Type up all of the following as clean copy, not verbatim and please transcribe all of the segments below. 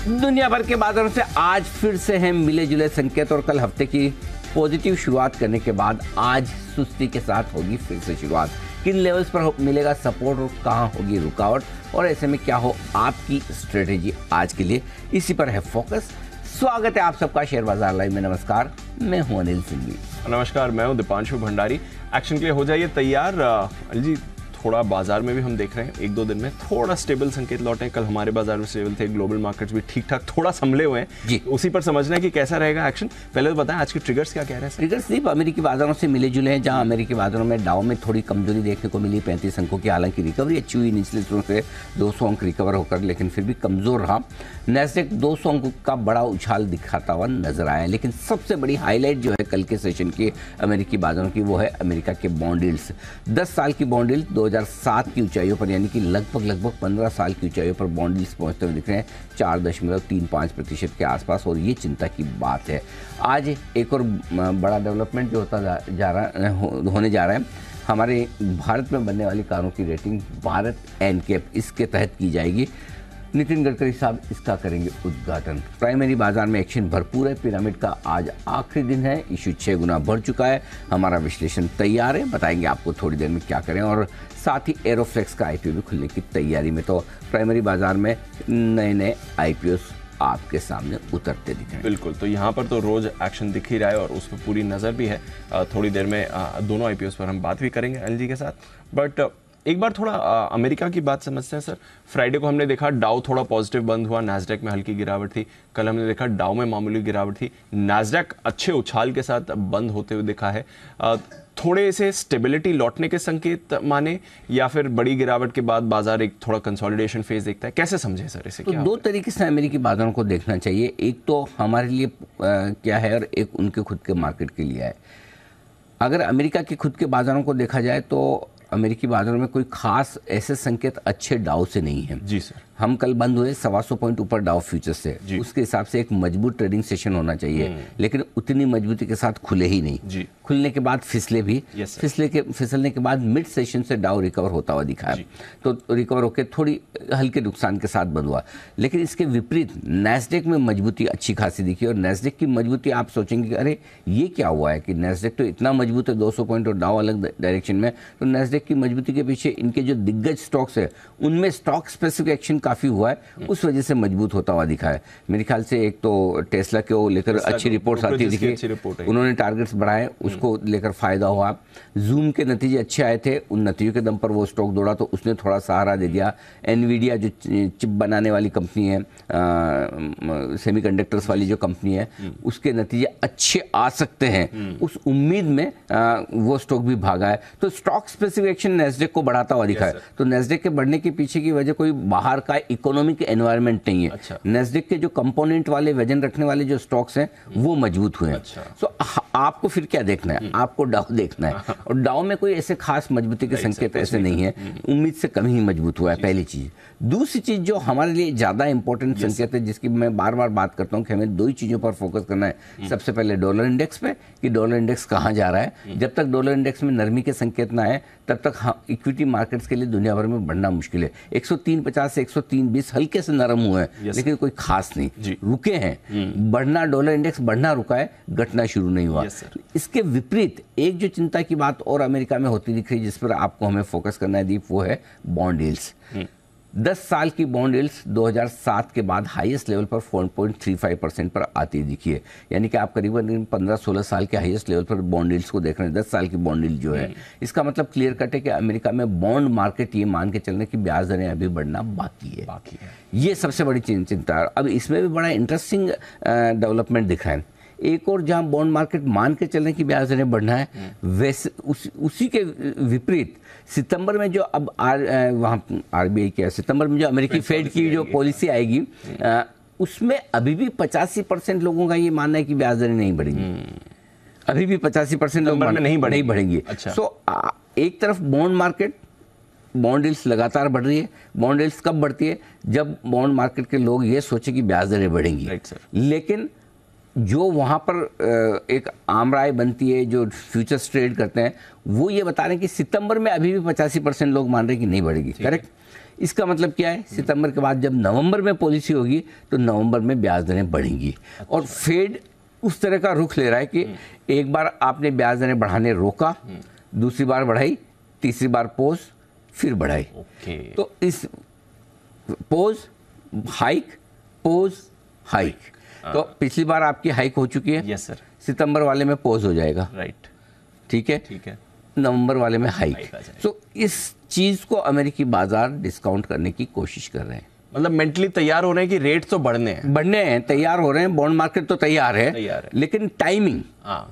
दुनिया भर के बाजारों से आज फिर से हैं मिले जुले संकेत और कल हफ्ते की पॉजिटिव शुरुआत करने के बाद आज सुस्ती के साथ होगी फिर से शुरुआत। किन लेवल्स पर मिलेगा सपोर्ट और कहां होगी रुकावट और ऐसे में क्या हो आपकी स्ट्रेटेजी आज के लिए, इसी पर है फोकस। स्वागत है आप सबका शेयर बाजार लाइव में। नमस्कार, मैं हूं अनिल सिंघवी। नमस्कार, मैं हूं दीपांशु भंडारी। एक्शन के लिए हो जाइए तैयार। अनिल जी, थोड़ा बाजार में भी हम देख रहे हैं एक दो दिन में थोड़ा स्टेबल संकेत लौटे हैं। कल हमारे बाजार में स्टेबल थे, ग्लोबल मार्केट्स भी ठीक ठाक थोड़ा संभले हुए हैं जी। उसी पर समझना है कि कैसा रहेगा एक्शन। पहले तो बताएं आज के ट्रिगर्स क्या कह रहे हैं। ट्रिगर्स सिर्फ अमेरिकी बाजारों से मिले जुले हैं, जहां अमेरिकी बाजारों में डाउ में थोड़ी कमजोरी देखने को मिली 35 अंकों की। हालांकि रिकवरी अच्छी हुई, निचले स्तरों से 200 अंक रिकवर होकर, लेकिन फिर भी कमजोर रहा। नैस्डैक 200 अंकों का बड़ा उछाल दिखाता हुआ नजर आया। लेकिन सबसे बड़ी हाईलाइट जो है कल के सेशन की अमेरिकी बाजारों की, वो है अमेरिका के बॉन्ड यील्ड्स। 10 साल की बॉन्ड यील्ड 2007 की ऊंचाइयों पर, यानी कि लगभग 15 साल की ऊंचाइयों पर बॉन्ड यील्ड्स पहुंचते हुए दिख रहे हैं 4.35% के आसपास, और ये चिंता की बात है। आज एक और बड़ा डेवलपमेंट जो होने जा रहा है, हमारे भारत में बनने वाली कारों की रेटिंग भारत एनकैप इसके तहत की जाएगी। नितिन गडकरी साहब इसका करेंगे उद्घाटन। प्राइमरी बाजार में एक्शन भरपूर है। पिरामिड का आज आखिरी दिन है, इशू 6 गुना बढ़ चुका है। हमारा विश्लेषण तैयार है, बताएंगे आपको थोड़ी देर में क्या करें। और साथ ही एरोफ्लेक्स का आईपीओ भी खुलने की तैयारी में। तो प्राइमरी बाजार में नए आईपीओ आपके सामने उतरते दिख रहे हैं। बिल्कुल, तो यहाँ पर तो रोज एक्शन दिख ही रहा है और उस पर पूरी नज़र भी है। थोड़ी देर में दोनों आईपीओ पर हम बात भी करेंगे एलजी के साथ। बट एक बार थोड़ा अमेरिका की बात समझते हैं सर। फ्राइडे को हमने देखा डाउ थोड़ा पॉजिटिव बंद हुआ, नैस्डैक में हल्की गिरावट थी। कल हमने देखा डाउ में मामूली गिरावट थी, नैस्डैक अच्छे उछाल के साथ बंद होते हुए दिखा है। थोड़े से स्टेबिलिटी लौटने के संकेत माने, या फिर बड़ी गिरावट के बाद बाजार एक थोड़ा कंसोलिडेशन फेज देखता है, कैसे समझे सर इसे? तो दो तरीके से अमेरिकी बाजारों को देखना चाहिए। एक तो हमारे लिए क्या है और एक उनके खुद के मार्केट के लिए है। अगर अमेरिका के खुद के बाजारों को देखा जाए तो अमेरिकी बाजारों में कोई खास ऐसे संकेत अच्छे डाउ से नहीं है। जी सर, हम कल बंद हुए 125 पॉइंट ऊपर डाउ फ्यूचर्स से। उसके हिसाब से एक मजबूत ट्रेडिंग सेशन होना चाहिए, लेकिन उतनी मजबूती के साथ खुले ही नहीं। खुलने के बाद फिसले भी, फिसलने के बाद मिड सेशन से डाउ रिकवर होता हुआ दिखा है। तो रिकवर होकर थोड़ी हल्के नुकसान के साथ बंद हुआ। लेकिन इसके विपरीत नैस्डैक में मजबूती अच्छी खासी दिखी। और नैस्डैक की मजबूती आप सोचेंगे अरे ये क्या हुआ है कि नैस्डैक तो इतना मजबूत है 200 पॉइंट और डाउ अलग डायरेक्शन में। तो नैस्डैक की मजबूती के पीछे इनके जो दिग्गज स्टॉक्स है उनमें स्टॉक स्पेसिफिक एक्शन काफी हुआ है, उस वजह से मजबूत होता हुआ दिखा है। मेरे ख्याल से एक तो टेस्ला को लेकर अच्छी रिपोर्ट्स आती दिखी, उन्होंने टारगेट्स बढ़ाए, उसको लेकर फायदा हुआ। जूम के नतीजे अच्छे आए थे, उन नतीजों के दम पर वो स्टॉक दौड़ा तो उसने थोड़ा सहारा दे दिया। एनवीडिया जो चिप बनाने वाली कंपनी है, सेमीकंडक्टर्स वाली जो कंपनी है, उसके नतीजे अच्छे आ सकते हैं, उस उम्मीद में वो स्टॉक भी भागा है। तो स्टॉक स्पेसिफिक एक्शन नैस्डैक को बढ़ाता हुआ दिखा है। तो नैस्डैक के बढ़ने के पीछे की वजह कोई बाहर का इकोनॉमिक एनवायरनमेंट नहीं है। नैस्डैक के जो कंपोनेंट वाले वजन रखने वाले जो स्टॉक्स हैं वो मजबूत हुए हैं। तो आपको फिर क्या देखना है? आपको डाउ देखना है, और डाउ में कोई ऐसे खास मजबूती के संकेत ऐसे नहीं है, उम्मीद से कम ही मजबूत हुआ है, पहली चीज। दूसरी चीज जो हमारे लिए ज्यादा इंपॉर्टेंट संकेत है, जिसकी मैं बार बार बात करता हूं कि हमें दो ही चीजों पर फोकस करना है। सबसे पहले डॉलर इंडेक्स पे, कि डॉलर इंडेक्स कहां जा रहा है। जब तक डॉलर इंडेक्स में नरमी के संकेत ना आए तब तक इक्विटी मार्केट्स के लिए दुनिया भर में बढ़ना मुश्किल है। 103.50 से 103.20 हल्के से नरम हुए हैं, लेकिन कोई खास नहीं, रुके हैं। बढ़ना, डॉलर इंडेक्स बढ़ना रुका है, घटना शुरू नहीं हुआ। तो इसके विपरीत एक जो चिंता की बात और अमेरिका में होती दिख रही है, जिस पर आपको हमें फोकस करना है दीप, वो है बॉन्ड यील्ड्स। 10 साल की बॉन्ड यील्ड्स 2007 के बाद हाईएस्ट लेवल पर 4.35% पर आती दिखी है। यानी कि आप करीबन 15-16 साल के हाईएस्ट लेवल पर बॉन्ड यील्ड्स को देख रहे हैं। 10 साल की बॉन्ड यील्ड जो है, इसका मतलब क्लियर कट है कि अमेरिका में बॉन्ड मार्केट ये मान के चलने की ब्याज दरें अभी बढ़ना बाकी है। ये सबसे बड़ी चिंता है। अब इसमें भी बड़ा इंटरेस्टिंग डेवलपमेंट दिख रहा है। एक और जहां बॉन्ड मार्केट मान के चलने की ब्याज दरें बढ़ना है, वैसे उसी के विपरीत सितंबर में जो अब वहाँ आरबीआई क्या, सितंबर में जो अमेरिकी फेड की जो पॉलिसी आएगी, उसमें अभी भी 85% लोगों का ये मानना है कि ब्याज दरें नहीं बढ़ेंगी। अभी भी 85% लोग नहीं बढ़ेंगी। सो एक तरफ बॉन्ड मार्केट, बॉन्ड यील्ड्स लगातार बढ़ रही है। बॉन्ड यील्ड्स कब बढ़ती है? जब बॉन्ड मार्केट के लोग ये सोचे कि ब्याज दरें बढ़ेंगी। लेकिन जो वहाँ पर एक आम राय बनती है, जो फ्यूचर्स ट्रेड करते हैं, वो ये बता रहे हैं कि सितंबर में अभी भी 85% लोग मान रहे हैं कि नहीं बढ़ेगी। करेक्ट? इसका मतलब क्या है, सितंबर के बाद जब नवंबर में पॉलिसी होगी तो नवंबर में ब्याज दरें बढ़ेंगी। और फेड उस तरह का रुख ले रहा है कि एक बार आपने ब्याज दरें बढ़ाने रोका, दूसरी बार बढ़ाई, तीसरी बार पोज, फिर बढ़ाई। तो इस पोज हाइक, पोज हाइक, तो पिछली बार आपकी हाइक हो चुकी है। Yes sir. सितंबर वाले में पोज हो जाएगा। राइट। ठीक है, ठीक है। नवंबर वाले में हाइक। तो इस चीज को अमेरिकी बाजार डिस्काउंट करने की कोशिश कर रहे हैं। मतलब मेंटली तैयार हो रहे हैं कि रेट तो बढ़ने हैं, तैयार हो रहे हैं। बॉन्ड मार्केट तो तैयार है, लेकिन टाइमिंग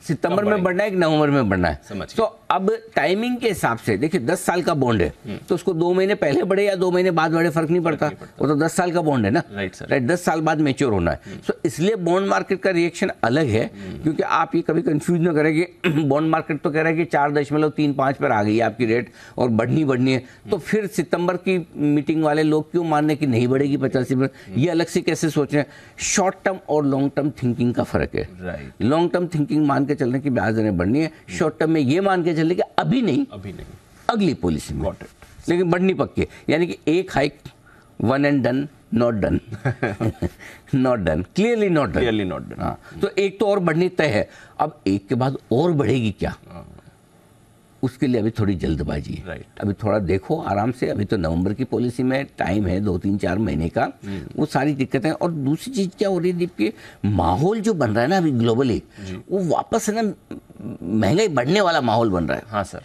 सितंबर में बढ़ना है कि नवंबर में बढ़ना है। तो अब टाइमिंग के हिसाब से देखिए, 10 साल का बॉन्ड है तो उसको 2 महीने पहले बढ़े या 2 महीने बाद बढ़े फर्क नहीं पड़ता, वो तो 10 साल का बॉन्ड है ना। राइट, 10 साल बाद मैच्योर होना है। तो इसलिए बॉन्ड मार्केट का रिएक्शन अलग है, क्योंकि आप ये कभी कंफ्यूज ना करें कि बॉन्ड मार्केट तो कह रहा है कि 4.35 पर आ गई है आपकी रेट और बढ़नी है, तो फिर सितंबर की मीटिंग वाले लोग क्यों मानने की नहीं बढ़ेगी 85 पर, ये अलग से कैसे सोच रहे हैं। शॉर्ट टर्म और लॉन्ग टर्म थिंकिंग का फर्क है। लॉन्ग टर्म थिंकिंग मान के चलने की ब्याज दरें बढ़नी है, शॉर्ट टर्म में ये मान के चलने की अभी नहीं अगली पॉलिसी में, लेकिन बढ़नी पक्की है। यानी कि एक hike, one and done, not done, not done, clearly not done. हाँ, तो एक तो और बढ़नी तय है। अब एक के बाद और बढ़ेगी क्या, उसके लिए अभी थोड़ी जल्दबाजी है। अभी थोड़ा देखो आराम से, अभी तो नवंबर की पॉलिसी में टाइम है 2-3-4 महीने का। वो सारी दिक्कतें, और दूसरी चीज क्या हो रही है दीप के, माहौल जो बन रहा है ना अभी ग्लोबली, वो वापस है ना महंगाई बढ़ने वाला माहौल बन रहा है। हाँ सर,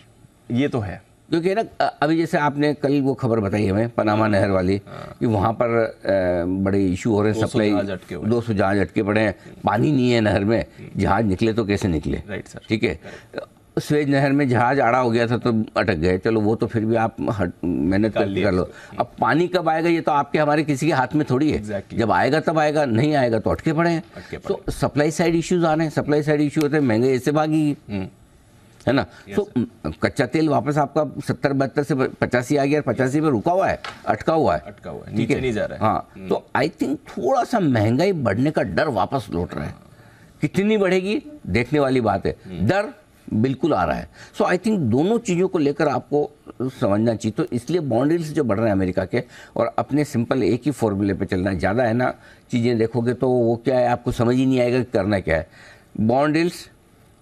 ये तो है। क्योंकि ना अभी जैसे आपने कल वो खबर बताई हमें पनामा नहर वाली, कि वहाँ पर बड़े इशू हो रहे हैं, सप्लाई 200 जहाज अटके पड़े हैं, पानी नहीं है नहर में, जहाज निकले तो कैसे निकले। ठीक है, स्वेज नहर में जहाज आड़ा हो गया था तो अटक गए, चलो वो तो फिर भी आप मेहनत कर लो। अब पानी कब आएगा ये तो आपके हमारे किसी के हाथ में थोड़ी है। जब आएगा तब आएगा, नहीं आएगा तो अटके पड़े हैं। तो सप्लाई साइड इश्यूज आ रहे हैं, सप्लाई साइड इशू होते हैं, महंगाई ऐसे भागेगी, है ना। तो कच्चा तेल वापस आपका 70-72 से 85 आ गया, 85 पे रुका हुआ है, अटका हुआ है, नीचे नहीं जा रहा है। हाँ, तो आई थिंक थोड़ा सा महंगाई बढ़ने का डर वापस लौट रहा है। कितनी बढ़ेगी देखने वाली बात है, डर बिल्कुल आ रहा है। सो आई थिंक दोनों चीज़ों को लेकर आपको समझना चाहिए। तो इसलिए बॉन्ड यील्ड्स जो बढ़ रहे हैं अमेरिका के, और अपने सिंपल एक ही फॉर्मूले पे चलना है। ज़्यादा है ना चीज़ें देखोगे तो वो क्या है, आपको समझ ही नहीं आएगा कि करना क्या है। बॉन्ड यील्ड्स,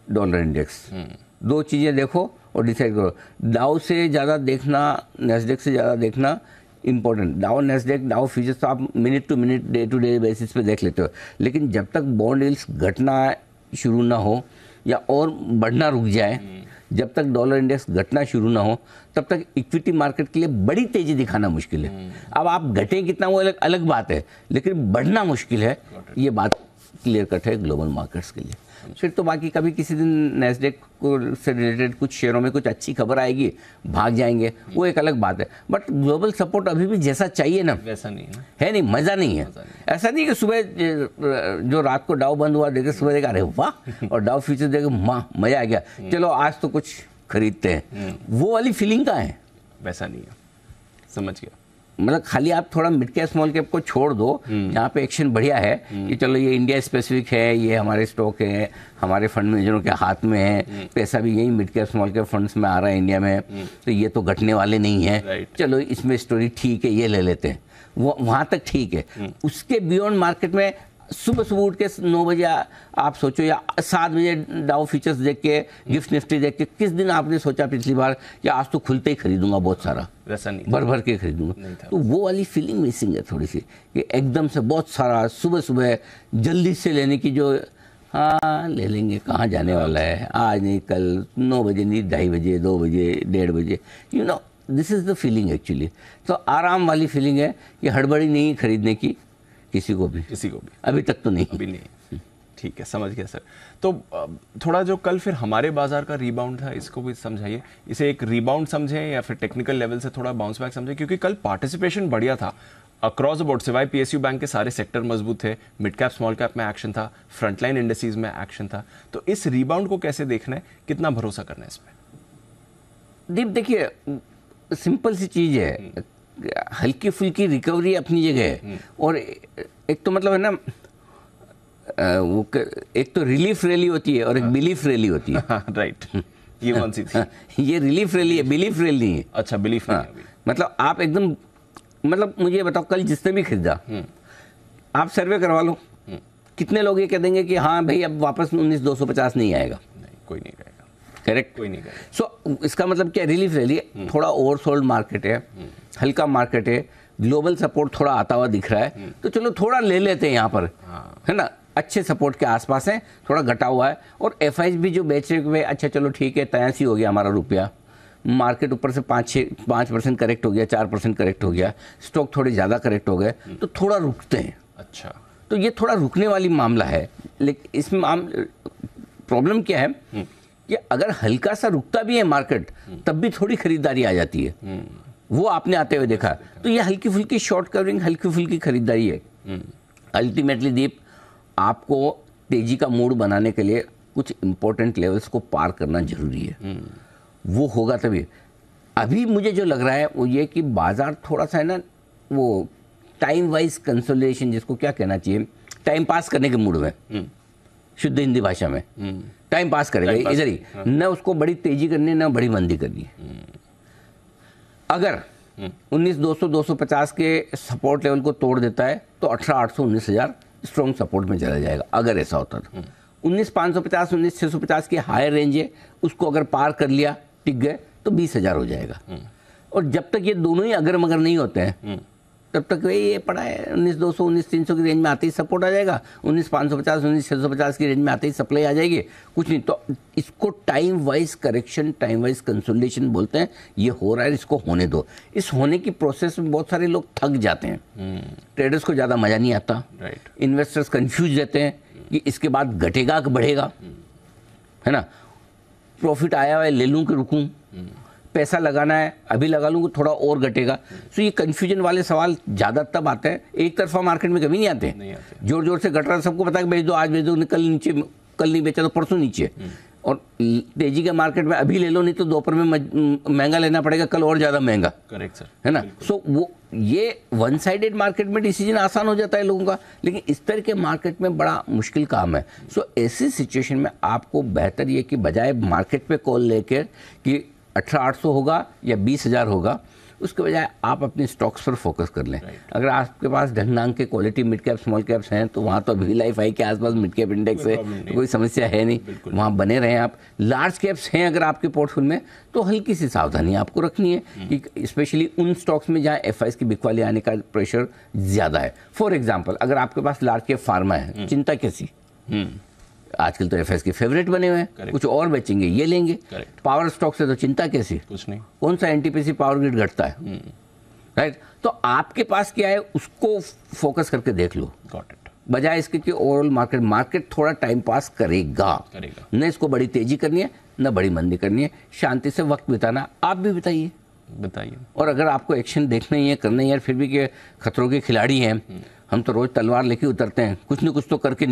डॉलर इंडेक्स, दो चीज़ें देखो और डिसाइड करो। डाउ से ज़्यादा देखना, नैस्डैक से ज़्यादा देखना इंपॉर्टेंट। डाउ, नैस्डैक, डाउ फ्यूचर्स तो आप minute to minute, day to day basis पे देख लेते हो, लेकिन जब तक बॉन्ड यील्ड्स घटना शुरू ना हो या और बढ़ना रुक जाए, जब तक डॉलर इंडेक्स घटना शुरू ना हो, तब तक इक्विटी मार्केट के लिए बड़ी तेजी दिखाना मुश्किल है। अब आप घटें कितना वो अलग बात है, लेकिन बढ़ना मुश्किल है, ये बात क्लियर कट है ग्लोबल मार्केट्स के लिए। फिर तो बाकी कभी किसी दिन नैस्डैक को से रिलेटेड कुछ शेयरों में कुछ अच्छी खबर आएगी, भाग जाएंगे, वो एक अलग बात है। बट ग्लोबल सपोर्ट अभी भी जैसा चाहिए ना वैसा नहीं है, नहीं मजा नहीं है। ऐसा नहीं कि सुबह जो रात को डाउ बंद हुआ देखे सुबह देखा अरे वाह, और डाउ फ्यूचर देखे माँ मजा आ गया, चलो आज तो कुछ खरीदते हैं, वो वाली फीलिंग कहाँ है। वैसा नहीं है, समझ गया। मतलब खाली आप थोड़ा मिड कैप स्मॉल कैप को छोड़ दो, जहाँ पे एक्शन बढ़िया है कि चलो ये इंडिया स्पेसिफिक है, ये हमारे स्टॉक है, हमारे फंड मैनेजरों के हाथ में है, पैसा भी यही mid cap small cap funds में आ रहा है इंडिया में, तो ये तो घटने वाले नहीं है, चलो इसमें स्टोरी ठीक है, ये ले लेते हैं, वो वहाँ तक ठीक है। उसके बियॉन्ड मार्केट में सुबह उठ के 9 बजे आप सोचो, या 7 बजे डाउ फीचर्स देख के, गिफ्ट निफ्टी देख के, किस दिन आपने सोचा पिछली बार कि आज तो खुलते ही खरीदूंगा बहुत सारा, वैसा नहीं, भर भर के खरीदूंगा। तो वो वाली फीलिंग मिसिंग है थोड़ी सी, कि एकदम से बहुत सारा सुबह सुबह जल्दी से लेने की जो, हाँ ले लेंगे, कहाँ जाने वाला है, आज नहीं कल, 9 बजे नहीं, 2:30 बजे, 2 बजे, 1:30 बजे, you know this is the feeling actually. तो आराम वाली फीलिंग है कि हड़बड़ी नहीं खरीदने की किसी को भी अभी तक तो नहीं, अभी नहीं। ठीक है, समझ गया सर। तो थोड़ा जो कल फिर हमारे बाजार का रीबाउंड था, इसको भी समझाइए। इसे एक रीबाउंड समझें या फिर टेक्निकल लेवल से थोड़ा बाउंस बैक समझें, क्योंकि कल पार्टिसिपेशन बढ़िया था अक्रॉस द बोर्ड। सिवाय पीएसयू बैंक के सारे सेक्टर मजबूत थे, मिड कैप स्मॉल कैप में एक्शन था, फ्रंटलाइन इंडस्ट्रीज में एक्शन था। तो इस रीबाउंड को कैसे देखना है, कितना भरोसा करना है इसमें? दीप देखिए, सिंपल सी चीज है, हल्की फुल्की रिकवरी अपनी जगह है, और एक तो मतलब है ना, वो एक तो रिलीफ रैली होती है और एक बिलीफ रैली होती है। राइट, ये कौन सी थी? ये रिलीफ रैली है, बिलीफ रैली नहीं है। अच्छा, बिलीफ नहीं है। मतलब आप एकदम मतलब मुझे ये बताओ, कल जिसने भी खरीदा, आप सर्वे करवा लो, कितने लोग ये कह देंगे कि हाँ भाई अब वापस 19,250 नहीं आएगा? नहीं, कोई नहीं कहेगा। करेक्ट, कोई नहीं कहेगा। सो इसका मतलब क्या, रिलीफ ले लिए, थोड़ा ओवरसोल्ड मार्केट है, हल्का मार्केट है, ग्लोबल सपोर्ट थोड़ा आता हुआ दिख रहा है, तो चलो थोड़ा ले लेते हैं यहाँ पर, है ना, अच्छे सपोर्ट के आसपास है, थोड़ा घटा हुआ है। और एफआईज भी जो बेच रहे हुए, अच्छा चलो ठीक है, 83 हो गया हमारा रुपया, मार्केट ऊपर से 5% करेक्ट हो गया, 4% करेक्ट हो गया, स्टॉक थोड़े ज़्यादा करेक्ट हो गए, तो थोड़ा रुकते हैं। अच्छा, तो ये थोड़ा रुकने वाली मामला है। लेकिन इसमें प्रॉब्लम क्या है कि अगर हल्का सा रुकता भी है मार्केट, तब भी थोड़ी खरीदारी आ जाती है, वो आपने आते हुए देखा। तो ये हल्की फुल्की शॉर्ट कवरिंग, हल्की फुल्की खरीदारी है। अल्टीमेटली दीप, आपको तेजी का मूड बनाने के लिए कुछ इंपॉर्टेंट लेवल्स को पार करना जरूरी है, वो होगा तभी। अभी मुझे जो लग रहा है वो ये कि बाजार थोड़ा सा है ना, वो टाइम वाइज कंसोलिडेशन, जिसको क्या कहना चाहिए, टाइम पास करने के मूड में, शुद्ध हिंदी भाषा में टाइम पास करेगा इधर ही, न उसको बड़ी तेजी करनी है न बड़ी मंदी करनी है। अगर 19,200 250 के सपोर्ट लेवल को तोड़ देता है तो 18,800 19,000 स्ट्रॉन्ग सपोर्ट में चला जाएगा, अगर ऐसा होता तो। 19,550 19,650 की हायर रेंज है, उसको अगर पार कर लिया, टिक गए, तो 20,000 हो जाएगा। और जब तक ये दोनों ही अगर मगर नहीं होते हैं, तब तक वही ये पड़ा है, 19,200 19,300 की रेंज में आते ही सपोर्ट आ जाएगा, 19,550 19,650 की रेंज में आते ही सप्लाई आ जाएगी, कुछ नहीं। तो इसको time wise correction, time wise consolidation बोलते हैं। ये हो रहा है, इसको होने दो। इस होने की प्रोसेस में बहुत सारे लोग थक जाते हैं, ट्रेडर्स को ज़्यादा मज़ा नहीं आता, इन्वेस्टर्स कन्फ्यूज रहते हैं कि इसके बाद घटेगा कि बढ़ेगा, है ना, प्रॉफिट आया हुआ है ले लूँ कि रुकूँ, पैसा लगाना है अभी लगा लूँ थोड़ा और घटेगा। तो ये कंफ्यूजन वाले सवाल ज़्यादा तब आते हैं, एक तरफा मार्केट में कभी नहीं आते। जोर जोर से घट रहा है, सबको पता है कि बेच दो, आज बेच दो, कल नीचे, कल नहीं बेचा तो परसों नीचे। और तेजी के मार्केट में अभी ले लो, नहीं तो दोपहर में महंगा लेना पड़ेगा, कल और ज़्यादा महंगा। करेक्ट सर, है ना। सो वो ये वन साइडेड मार्केट में डिसीजन आसान हो जाता है लोगों का, लेकिन इस तरह के मार्केट में बड़ा मुश्किल काम है। सो ऐसी सिचुएशन में आपको बेहतर ये कि बजाय मार्केट पे कॉल लेकर कि 18,800 होगा या 20,000 होगा, उसके बजाय आप अपने स्टॉक्स पर फोकस कर लें। अगर आपके पास ढंग ढंग के quality mid cap small caps हैं तो वहाँ तो अभी लाइफ आई के आसपास मिड कैप इंडेक्स है, तो कोई समस्या है नहीं, वहाँ बने रहें आप। लार्ज कैप्स हैं अगर आपके पोर्टफोलियो में, तो हल्की सी सावधानी आपको रखनी है कि स्पेशली उन स्टॉक्स में जहाँ एफआईज की बिकवाली आने का प्रेशर ज़्यादा है। फॉर एग्जाम्पल, अगर आपके पास लार्ज कैप फार्मा है, चिंता कैसी, आजकल तो एफएस के फेवरेट बने हुए हैं, कुछ और बेचेंगे ये लेंगे। पावर स्टॉक से तो चिंता कैसी, कुछ नहीं, कौन सा एनटीपीसी पावर ग्रिड घटता है, राइट। तो आपके पास क्या है उसको फोकस करके देख लो, बजाय इसके कि ओवरऑल मार्केट थोड़ा टाइम पास करेगा। न इसको बड़ी तेजी करनी है न बड़ी मंदी करनी है, शांति से वक्त बिताना। आप भी बताइए। और अगर आपको एक्शन देखना ही है, करना ही है, फिर भी के खतरों के खिलाड़ी हैं, हम तो रोज तलवार लेके उतरते हैं, कुछ न कुछ तो करके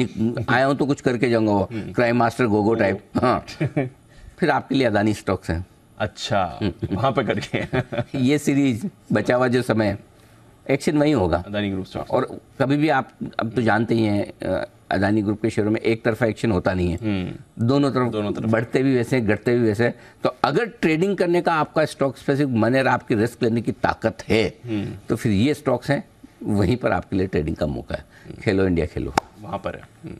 आया हूं तो कुछ करके जाऊंगा, वो क्राइम मास्टर गोगो टाइप। हाँ, फिर आपके लिए अदानी स्टॉक्स हैं। अच्छा, वहां पे करके ये सीरीज बचा हुआ जो समय, एक्शन वही होगा अदानी ग्रुप स्टॉक्स। और कभी भी आप अब तो जानते ही हैं अदानी ग्रुप के शेयरों में एक तरफा एक्शन होता नहीं है, दोनों तरफ बढ़ते भी वैसे घटते भी वैसे। तो अगर ट्रेडिंग करने का आपका स्टॉक स्पेसिफिक मन है, आपकी रिस्क लेने की ताकत है, तो फिर ये स्टॉक्स हैं, वहीं पर आपके लिए ट्रेडिंग का मौका है। खेलो इंडिया खेलो, वहाँ पर है।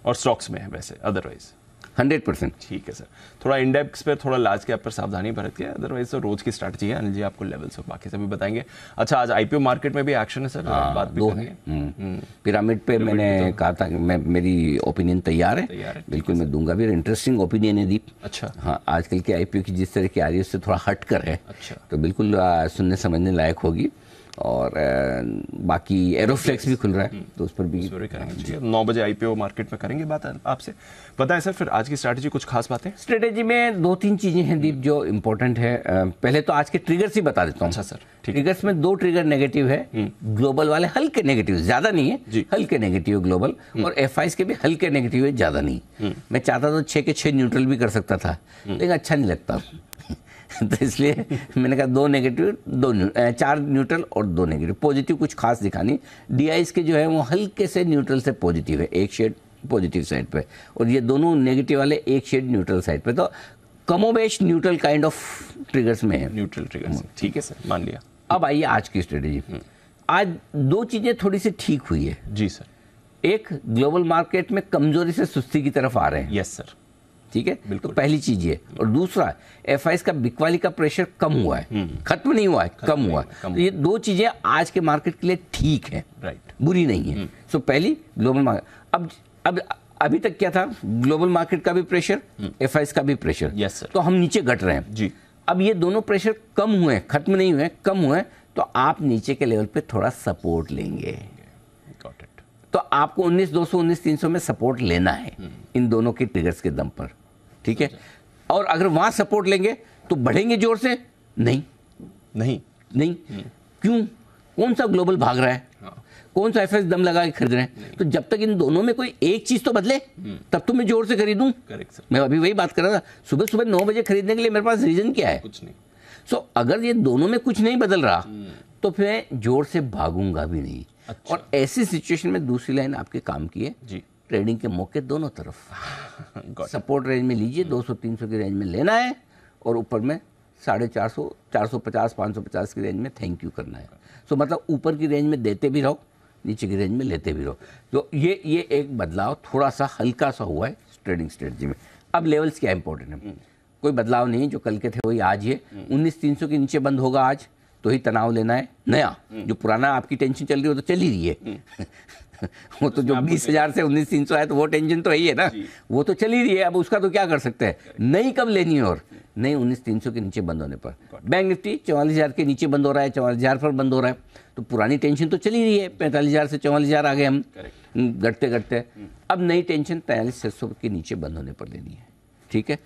और स्टॉक्स में है वैसे, अदरवाइज 100%। ठीक है सर, थोड़ा इंडेक्स पर थोड़ा लार्ज कैप पर सावधानी बरतिए, अदरवाइज तो रोज की स्ट्रैटेजी है। अनिल जी आपको लेवल्स और बाकी सभी बताएंगे। अच्छा, आज आईपीओ मार्केट में भी एक्शन है सर, बात भी करेंगे। पिरामिड पे मैंने कहा था कि मेरी ओपिनियन तैयार है, बिल्कुल मैं दूंगा भी। इंटरेस्टिंग ओपिनियन है दीप। अच्छा, हाँ, आजकल के आईपीओ की जिस तरह की आ रही है उससे थोड़ा हट कर है। अच्छा, तो बिल्कुल सुनने समझने लायक होगी। और बाकी एरोफ्लेक्स भी खुल रहा है, तो उस पर भी करेंगे। 9 बजे आईपीओ मार्केट में करेंगे बात आपसे। बताएं सर, फिर आज की स्ट्रैटेजी, कुछ खास बातें? स्ट्रैटेजी में 2-3 चीजें हैं दीप जो इंपॉर्टेंट है। पहले तो आज के ट्रिगर्स ही बता देता हूँ। अच्छा सर, ट्रिगर्स में 2 ट्रिगर नेगेटिव है, ग्लोबल वाले हल्के नेगेटिव, ज्यादा नहीं है, हल्के नेगेटिव ग्लोबल, और एफआईज के भी हल्के नेगेटिव है, ज्यादा नहीं। मैं चाहता तो 6 के 6 न्यूट्रल भी कर सकता था, लेकिन अच्छा नहीं लगता तो इसलिए मैंने कहा 2 नेगेटिव 4 न्यूट्रल और 2 नेगेटिव। पॉजिटिव कुछ खास दिखानी, डीआईज के जो है वो हल्के से न्यूट्रल से पॉजिटिव है, एक शेड पॉजिटिव साइड पे, और ये दोनों नेगेटिव वाले एक शेड न्यूट्रल साइड पे। तो कमोबेश न्यूट्रल काइंड ऑफ ट्रिगर्स में है। न्यूट्रल ट्रिगर्स, ठीक है सर, मान लिया। अब आइए आज की स्ट्रेटेजी। आज दो चीजें थोड़ी सी ठीक हुई है जी सर। एक, ग्लोबल मार्केट में कमजोरी से सुस्ती की तरफ आ रहे हैं। Yes sir. ठीक है, तो पहली चीज ये। और दूसरा, एफआईएस का बिकवाली का प्रेशर कम हुआ है, खत्म नहीं हुआ है, कम हुआ है। तो ये दो चीजें आज के मार्केट के लिए ठीक है, राइट, बुरी नहीं है। सो पहली ग्लोबल मार्केट। अब अभी तक क्या था, ग्लोबल मार्केट का भी प्रेशर, एफआईएस का भी प्रेशर। Yes sir. तो हम नीचे घट रहे हैं जी। अब ये दोनों प्रेशर कम हुए, खत्म नहीं हुए, कम हुए, तो आप नीचे के लेवल पे थोड़ा सपोर्ट लेंगे। Got it. तो आपको 19,200 19,300 में सपोर्ट लेना है इन दोनों के ट्रिगर्स के दम पर। ठीक है, और अगर वहां सपोर्ट लेंगे तो बढ़ेंगे जोर से? नहीं नहीं नहीं। क्यों? कौन सा ग्लोबल भाग रहा है, कौन सा एफएस दम लगा के खरीद रहे हैं? तो जब तक इन दोनों में कोई एक चीज तो बदले तब तो मैं जोर से खरीदूं। Correct sir. मैं अभी वही बात कर रहा था, सुबह सुबह 9 बजे खरीदने के लिए मेरे पास रीजन क्या है? कुछ नहीं। सो अगर ये दोनों में कुछ नहीं बदल रहा तो फिर मैं जोर से भागूंगा भी नहीं। अच्छा। और ऐसी सिचुएशन में दूसरी लाइन आपके काम की है जी। ट्रेडिंग के मौके दोनों तरफ। सपोर्ट रेंज में लीजिए, 200-300 की रेंज में लेना है, और ऊपर में 450, 450, 550 की रेंज में थैंक यू करना है। सो मतलब ऊपर की रेंज में देते भी रहो, नीचे की रेंज में लेते भी रहो। तो ये एक बदलाव थोड़ा सा हल्का सा हुआ है ट्रेडिंग स्ट्रेटजी में। अब लेवल्स क्या इंपॉर्टेंट है, कोई बदलाव नहीं, जो कल के थे वही आज है। 19,300 के नीचे बंद होगा आज तो ही तनाव लेना है। नया जो पुराना आपकी टेंशन चल रही है वो तो चल ही रही है वो तो जो 20,000 से 19,300 आया तो वो टेंशन तो यही है ना, वो तो चल ही रही है। अब उसका तो क्या कर सकते हैं, नई कब लेनी है? और नई 19,300 के नीचे बंद होने पर। बैंक निफ्टी 44,000 के नीचे बंद हो रहा है, 44,000 पर बंद हो रहा है, तो पुरानी टेंशन तो चली रही है। 45,000 से 44,000 आ गए हम घटते घटते। अब नई टेंशन 43,600 के नीचे बंद होने पर लेनी है। ठीक है,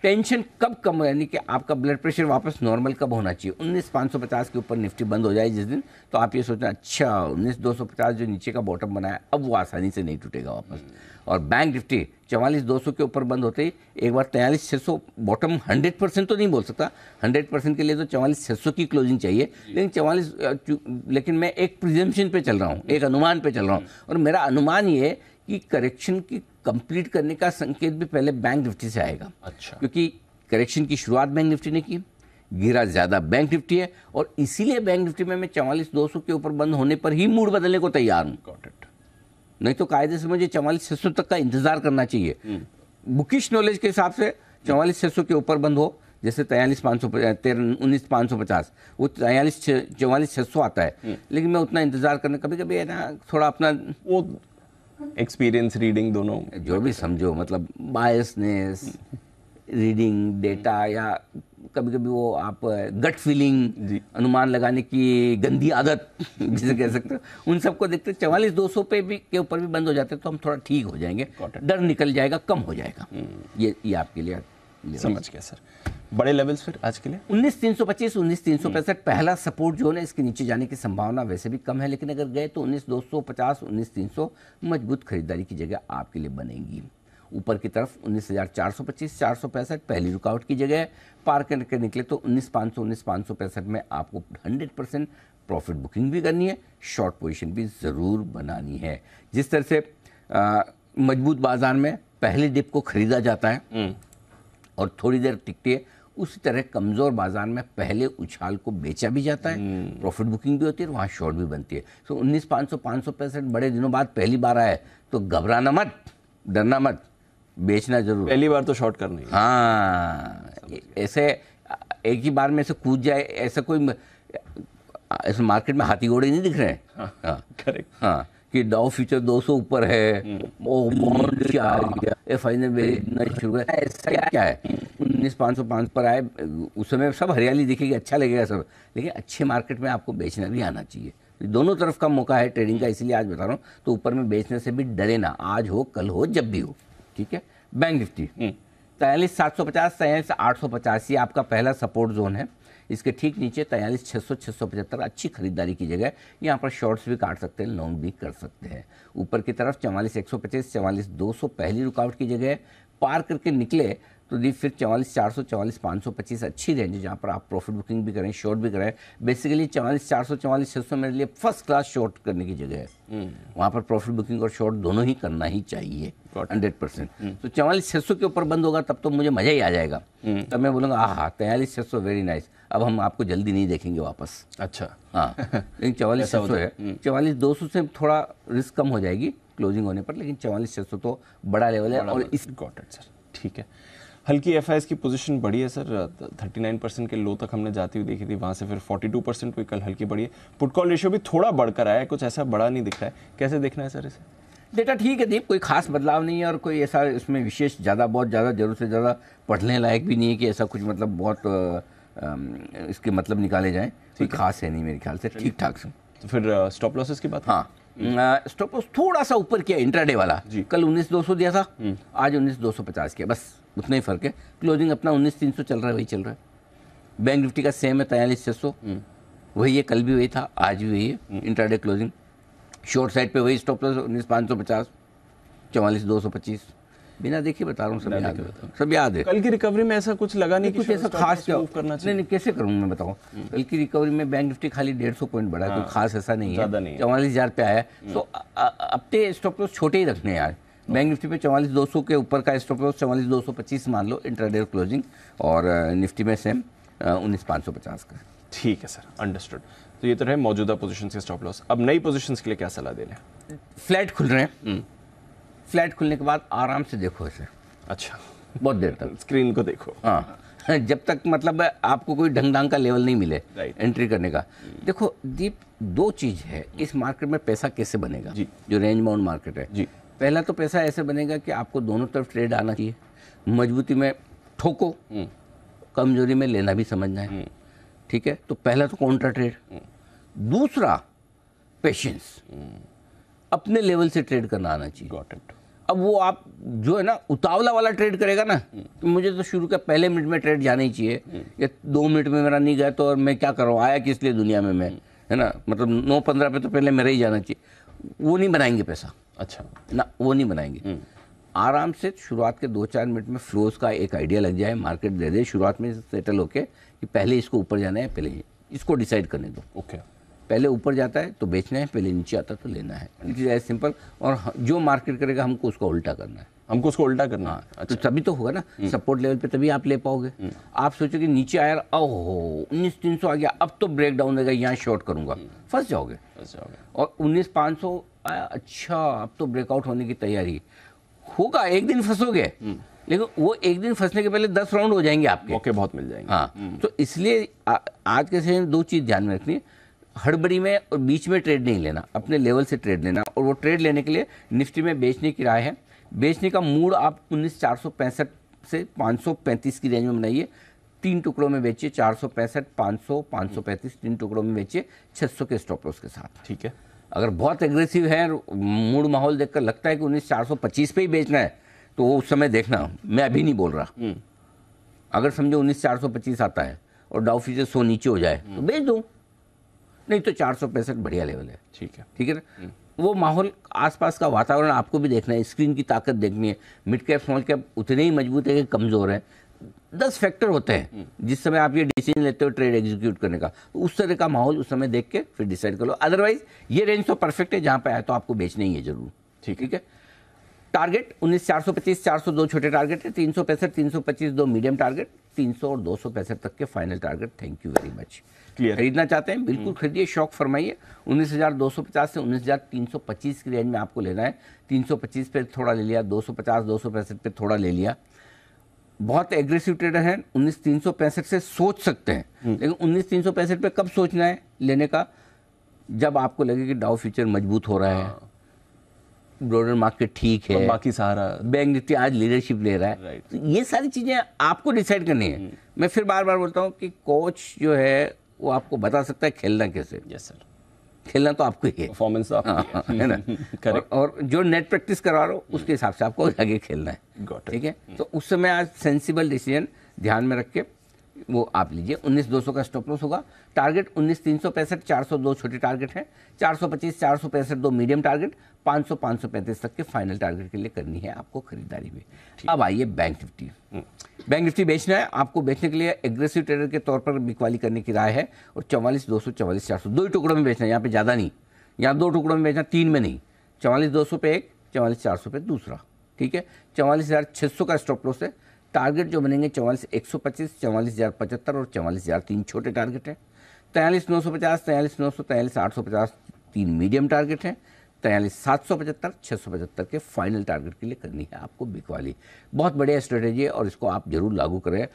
टेंशन कब कम, यानी कि आपका ब्लड प्रेशर वापस नॉर्मल कब होना चाहिए? 19,550 के ऊपर निफ्टी बंद हो जाए जिस दिन, तो आप ये सोचना, अच्छा 19,250 जो नीचे का बॉटम बनाया अब वो आसानी से नहीं टूटेगा वापस। और बैंक निफ्टी 44,200 के ऊपर बंद होते ही एक बार 43,600 बॉटम 100% तो नहीं बोल सकता, 100% के लिए तो 44,600 की क्लोजिंग चाहिए, लेकिन मैं एक प्रिजम्पशन पे चल रहा हूँ, एक अनुमान पे चल रहा हूँ, और मेरा अनुमान ये है कि करेक्शन की कंप्लीट करने का संकेत भी पहले बैंक निफ्टी से आएगा। अच्छा। क्योंकि करेक्शन की शुरुआत बैंक निफ्टी ने की, गिरा ज्यादा बैंक निफ्टी है, और इसीलिए बैंक निफ्टी में मैं 44,200 के ऊपर बंद होने पर ही मूड बदलने को तैयार हूं। नहीं तो कायदे से मुझे 44,600 तक का इंतजार करना चाहिए। बुकिश नॉलेज के हिसाब से 44,600 के ऊपर बंद हो, जैसे 19,550 वो 44,600 आता है, लेकिन मैं उतना इंतजार करने, कभी कभी है ना थोड़ा अपना वो एक्सपीरियंस, रीडिंग, दोनों जो भी समझो, मतलब बायसनेस, रीडिंग डेटा, या कभी कभी वो आप गट फीलिंग, अनुमान लगाने की गंदी आदत जिसे कह सकते हो, उन सबको देखते 44,200 पे भी के ऊपर भी बंद हो जाते तो हम थोड़ा ठीक हो जाएंगे, डर निकल जाएगा, कम हो जाएगा। ये आपके लिए समझ गया सर। बड़े लेवल्स फिर आज के लिए 19,325, 19,365 पहला सपोर्ट जोन है, इसके नीचे जाने की संभावना वैसे भी कम है, लेकिन अगर गए तो 19,250, 19,300 मजबूत खरीदारी की जगह आपके लिए बनेगी। ऊपर की तरफ 19,425, 465 पहली रुकावट की जगह है, पार करके निकले तो 19,500, 19,565 में आपको 100% प्रॉफिट बुकिंग भी करनी है, शॉर्ट पोजीशन भी ज़रूर बनानी है। जिस तरह से मजबूत बाजार में पहले डिप को खरीदा जाता है और थोड़ी देर टिकती है, उसी तरह कमज़ोर बाजार में पहले उछाल को बेचा भी जाता है, प्रॉफिट बुकिंग भी होती है, वहाँ शॉर्ट भी बनती है। तो 19,500, 565 बड़े दिनों बाद पहली बार आए तो घबराना मत, डरना मत, बेचना जरूर। पहली बार तो शॉर्ट करना ही। हाँ, ऐसे एक ही बार में से कूद जाए, ऐसा कोई ऐसे मार्केट में हाथी घोड़े नहीं दिख रहे हैं। हाँ करेक्ट। हाँ, कि डाउ फ्यूचर 200 ऊपर है, वो बॉन्ड क्या आ गया, एफआई ने बेचना शुरू किया, ऐसा क्या है? 19,505 पर आए, उस समय सब हरियाली दिखेगी, अच्छा लगेगा सब, लेकिन अच्छे मार्केट में आपको बेचना भी आना चाहिए। दोनों तरफ का मौका है ट्रेडिंग का, इसीलिए आज बता रहा हूँ। तो ऊपर में बेचने से भी डरे ना, आज हो कल हो जब भी हो। ठीक है, बैंक निफ्टी 43,750, 43,850 ये आपका पहला सपोर्ट जोन है। इसके ठीक नीचे 43,600, 675 अच्छी खरीदारी की जगह है, यहाँ पर शॉर्ट्स भी काट सकते हैं, लॉन्ग भी कर सकते हैं। ऊपर की तरफ 44,150, 44,200 पहली रुकावट की जगह है, पार करके निकले तो दी फिर 44,400 44,525 अच्छी रेंज है जहाँ पर आप प्रॉफिट बुकिंग भी करें, शॉर्ट भी करें। बेसिकली 44,400 44,600 मेरे लिए फर्स्ट क्लास शॉर्ट करने की जगह है। वहाँ पर प्रॉफिट बुकिंग और शॉर्ट दोनों ही करना ही चाहिए 100%। तो 44,600 के ऊपर बंद होगा तब तो मुझे मजा ही आ जाएगा। तब मैं बोलूँगा हाँ 43,600 वेरी नाइस, अब हम आपको जल्दी नहीं देखेंगे वापस। अच्छा हाँ लेकिन 44,600 है, 44,200 से थोड़ा रिस्क कम हो जाएगी क्लोजिंग होने पर, लेकिन 44,600 तो बड़ा लेवल है। और इस गॉट इट सर, ठीक है। हल्की एफआईएस की पोजीशन बढ़ी है सर, 39% के लो तक हमने जाती हुई देखी थी, वहां से फिर 42% हुई, कल हल्की बढ़ी है। पुट कॉल रेशियो भी थोड़ा बढ़कर आया है, कुछ ऐसा बड़ा नहीं दिख रहा है, कैसे देखना है सर इसे? डेटा ठीक है दीप, कोई खास बदलाव नहीं है और कोई ऐसा इसमें विशेष बहुत ज़्यादा जरूरत से ज़्यादा पढ़ने लायक भी नहीं है कि ऐसा कुछ मतलब बहुत इसके मतलब निकाले जाएं। कोई खास है नहीं मेरे ख्याल से, ठीक ठाक से। तो फिर स्टॉप लॉसेस की बात? हाँ स्टॉप लॉस थोड़ा सा ऊपर किया इंट्राडे वाला, कल 19,200 दिया था, आज 19,250 किया, बस उतना ही फर्क है। क्लोजिंग अपना 19,300 चल रहा है, वही चल रहा है। बैंक निफ्टी का सेम है 43,600, वही है, कल भी वही था, आज भी वही है इंट्राडे क्लोजिंग। शॉर्ट साइड पे वही स्टॉप लॉस 19,550 44,225, बिना देखे बता रहा हूँ, सब याद है। कल की रिकवरी में ऐसा कुछ लगा नहीं, कुछ ऐसा खास करना चाहिए। नहीं कैसे करूँ मैं बताऊँ, कल की रिकवरी में बैंक निफ्टी खाली 150 पॉइंट बढ़ा है, कोई खास ऐसा नहीं है। 44,000 पे आया, तो अपने स्टॉप लॉस छोटे ही रखने यार। बैंक निफ्टी पे 44,200 के ऊपर का स्टॉप लॉस 44,225 मान लो इंट्राडे क्लोजिंग, और निफ्टी में सेम 19,550 का। ठीक है सर, अंडरस्टूड। तो ये तो रहे मौजूदा पोजीशन के स्टॉप लॉस। अब नई पोजीशंस के लिए क्या सलाह दे रहे हैं? फ्लैट खुल रहे हैं, फ्लैट खुलने के बाद आराम से देखो इसे। अच्छा, बहुत देर तक स्क्रीन को देखो। हाँ जब तक मतलब आपको कोई ढंग ढंग का लेवल नहीं मिले एंट्री करने का। देखो दीप, दो चीज है इस मार्केट में, पैसा कैसे बनेगा जी, जो रेंज बाउंड मार्केट है जी। पहला तो पैसा ऐसे बनेगा कि आपको दोनों तरफ ट्रेड आना चाहिए, मजबूती में ठोको, कमजोरी में लेना भी समझना है, ठीक है। तो पहला तो काउंटर ट्रेड, दूसरा पेशेंस, अपने लेवल से ट्रेड करना आना चाहिए। Got it. अब वो आप जो है ना उतावला वाला ट्रेड करेगा ना, तो मुझे तो शुरू के पहले मिनट में ट्रेड जाना ही चाहिए, या 2 मिनट में मेरा नहीं गया तो और मैं क्या कर रहा हूँ, आया किस लिए दुनिया में मैं, है ना, मतलब 9:15 पे तो पहले मेरा ही जाना चाहिए। वो नहीं बनाएंगे पैसा। अच्छा ना, वो नहीं बनाएंगे। आराम से शुरुआत के 2-4 मिनट में फ्लोज का एक आइडिया लग जाए, मार्केट दे दे शुरुआत में सेटल होके कि पहले इसको ऊपर जाना है, पहले इसको डिसाइड करने दो। ओके, पहले ऊपर जाता है तो बेचना है, पहले नीचे आता है तो लेना है। It is as simple. और जो मार्केट करेगा हमको उसको उल्टा करना है, हमको उसको उल्टा करना है। अच्छा। तो तभी तो होगा ना, सपोर्ट लेवल पे तभी आप ले पाओगे। आप सोचो कि नीचे आया, ओहो 19,300 आ गया, अब तो ब्रेक डाउन देगा, यहाँ शॉर्ट करूंगा, फंस जाओगे। और 19,500 आया, अच्छा अब तो ब्रेकआउट होने की तैयारी होगा, एक दिन फंसोगे, लेकिन वो एक दिन फंसने के पहले 10 राउंड हो जाएंगे आपके, मौके बहुत मिल जाएंगे। हाँ, तो इसलिए आज के सेशन 2 चीज ध्यान में रखनी है, हड़बड़ी में और बीच में ट्रेड नहीं लेना, अपने लेवल से ट्रेड लेना। और वो ट्रेड लेने के लिए निफ्टी में बेचने की राय है। बेचने का मूड आप 19,465 से 535 की रेंज में बनाइए, 3 टुकड़ों में बेचिए, 465, 500, 535, 3 टुकड़ों में बेचिए 600 के स्टॉप लॉस के साथ। ठीक है। अगर बहुत एग्रेसिव है, मूड माहौल देखकर लगता है कि 19,425 पे ही बेचना है, तो वो उस समय देखना, मैं अभी नहीं बोल रहा। अगर समझो 19,425 आता है और डाउ फ्यूचर 100 नीचे हो जाए तो बेच दो, नहीं तो 465 बढ़िया लेवल है। ठीक है, ठीक है ना। वो माहौल, आसपास का वातावरण आपको भी देखना है, स्क्रीन की ताकत देखनी है। मिड कैप स्मॉल कैप उतने ही मजबूत है कि कमजोर है। 10 फैक्टर होते हैं जिस समय आप ये डिसीजन लेते हो ट्रेड एग्जीक्यूट करने का, तो उस तरह का माहौल उस समय देख के फिर डिसाइड कर लो। अदरवाइज ये रेंज तो परफेक्ट है, जहां पे आए तो आपको बेचना ही है जरूर। ठीक है। टारगेट 19,425, 402 छोटे टारगेट है, 365, 325 2 मीडियम टारगेट, 300 और 265 तक के final target. Thank you very much. Clear. खरीदना चाहते हैं बिल्कुल खरीदिए, शौक फरमाइए। 19,250 से 19,325 की रेंज में आपको लेना है। 325 पे थोड़ा ले लिया, 250, 265 पे थोड़ा ले लिया। बहुत एग्रेसिव ट्रेडर हैं, 19,365 से सोच सकते हैं, लेकिन 19,365 पे कब सोचना है लेने का, जब आपको लगे कि डाउ फ्यूचर मजबूत हो रहा है, ब्रॉडर मार्केट ठीक है, बाकी सारा बैंक निफ्टी आज लीडरशिप ले रहा है। तो ये सारी चीजें आपको डिसाइड करनी है। मैं फिर बार बार बोलता हूँ कि कोच जो है वो आपको बता सकता है खेलना कैसे। यस सर, खेलना तो आपको ही है, परफॉर्मेंस तो आपकी है ना। और जो नेट प्रैक्टिस करवा रहे हो उसके हिसाब से आपको आगे खेलना है। ठीक है। तो उस समय आज सेंसिबल डिसीजन ध्यान में रख के वो आप लीजिए। 19,200 का स्टॉप लॉस होगा। टारगेट 19,365, 402 छोटे टारगेट हैं, 425, 465 दो मीडियम टारगेट, 500, 535 तक के फाइनल टारगेट के लिए करनी है आपको खरीदारी भी। अब आइए बैंक निफ्टी। बैंक निफ्टी बेचना है आपको। बेचने के लिए एग्रेसिव ट्रेडर के तौर पर बिकवाली करने की राय है और 44,200, 44,400 दो ही टुकड़ों में बेचना है, यहाँ पे ज़्यादा नहीं, यहाँ दो टुकड़ों में बेचना, तीन में नहीं। 44,200 पे एक, 44,400 पे दूसरा, ठीक है। 44,600 का स्टॉप लॉस है। टारगेट जो बनेंगे 44,125, 44,075 और 44,000 तीन छोटे टारगेट हैं। 43,950, 43,900, 43,850 तीन मीडियम टारगेट हैं। 43,775, 675 के फाइनल टारगेट के लिए करनी है आपको बिकवाली। बहुत बढ़िया स्ट्रेटेजी है और इसको आप जरूर लागू करें।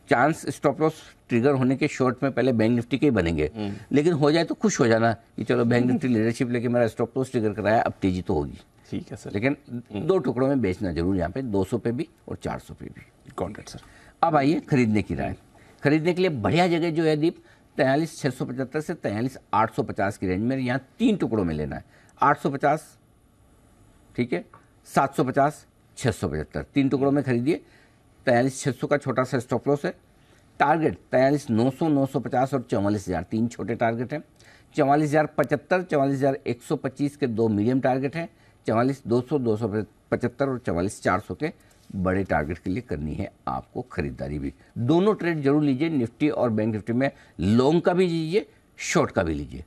चांस स्टॉप लॉस ट्रिगर होने के शॉर्ट में पहले बैंक निफ्टी के ही बनेंगे, लेकिन हो जाए तो खुश हो जाना कि चलो बैंक निफ्टी लीडरशिप लेके मेरा स्टॉप लॉस ट्रिगर कराया, अब तेजी तो होगी। ठीक है सर। लेकिन दो टुकड़ों में बेचना जरूर, यहाँ पे 200 पे भी और 400 पे भी। Contract sir. अब आइए खरीदने की राय। खरीदने के लिए बढ़िया जगह जो है दीप, 43,675 से 43,850 की रेंज में यहाँ तीन टुकड़ों में लेना है। 850, ठीक है, 750, 675 तीन टुकड़ों में खरीदिए। 43,600 का छोटा सा स्टॉप लॉस है। टारगेट 43,900, 950 और 44,000 तीन छोटे टारगेट हैं। 44,075, 44,125 के दो मीडियम टारगेट हैं। 44,200, 275 और 44,400 के बड़े टारगेट के लिए करनी है आपको खरीदारी भी। दोनों ट्रेड जरूर लीजिए, निफ्टी और बैंक निफ्टी में लॉन्ग का भी लीजिए, शॉर्ट का भी लीजिए।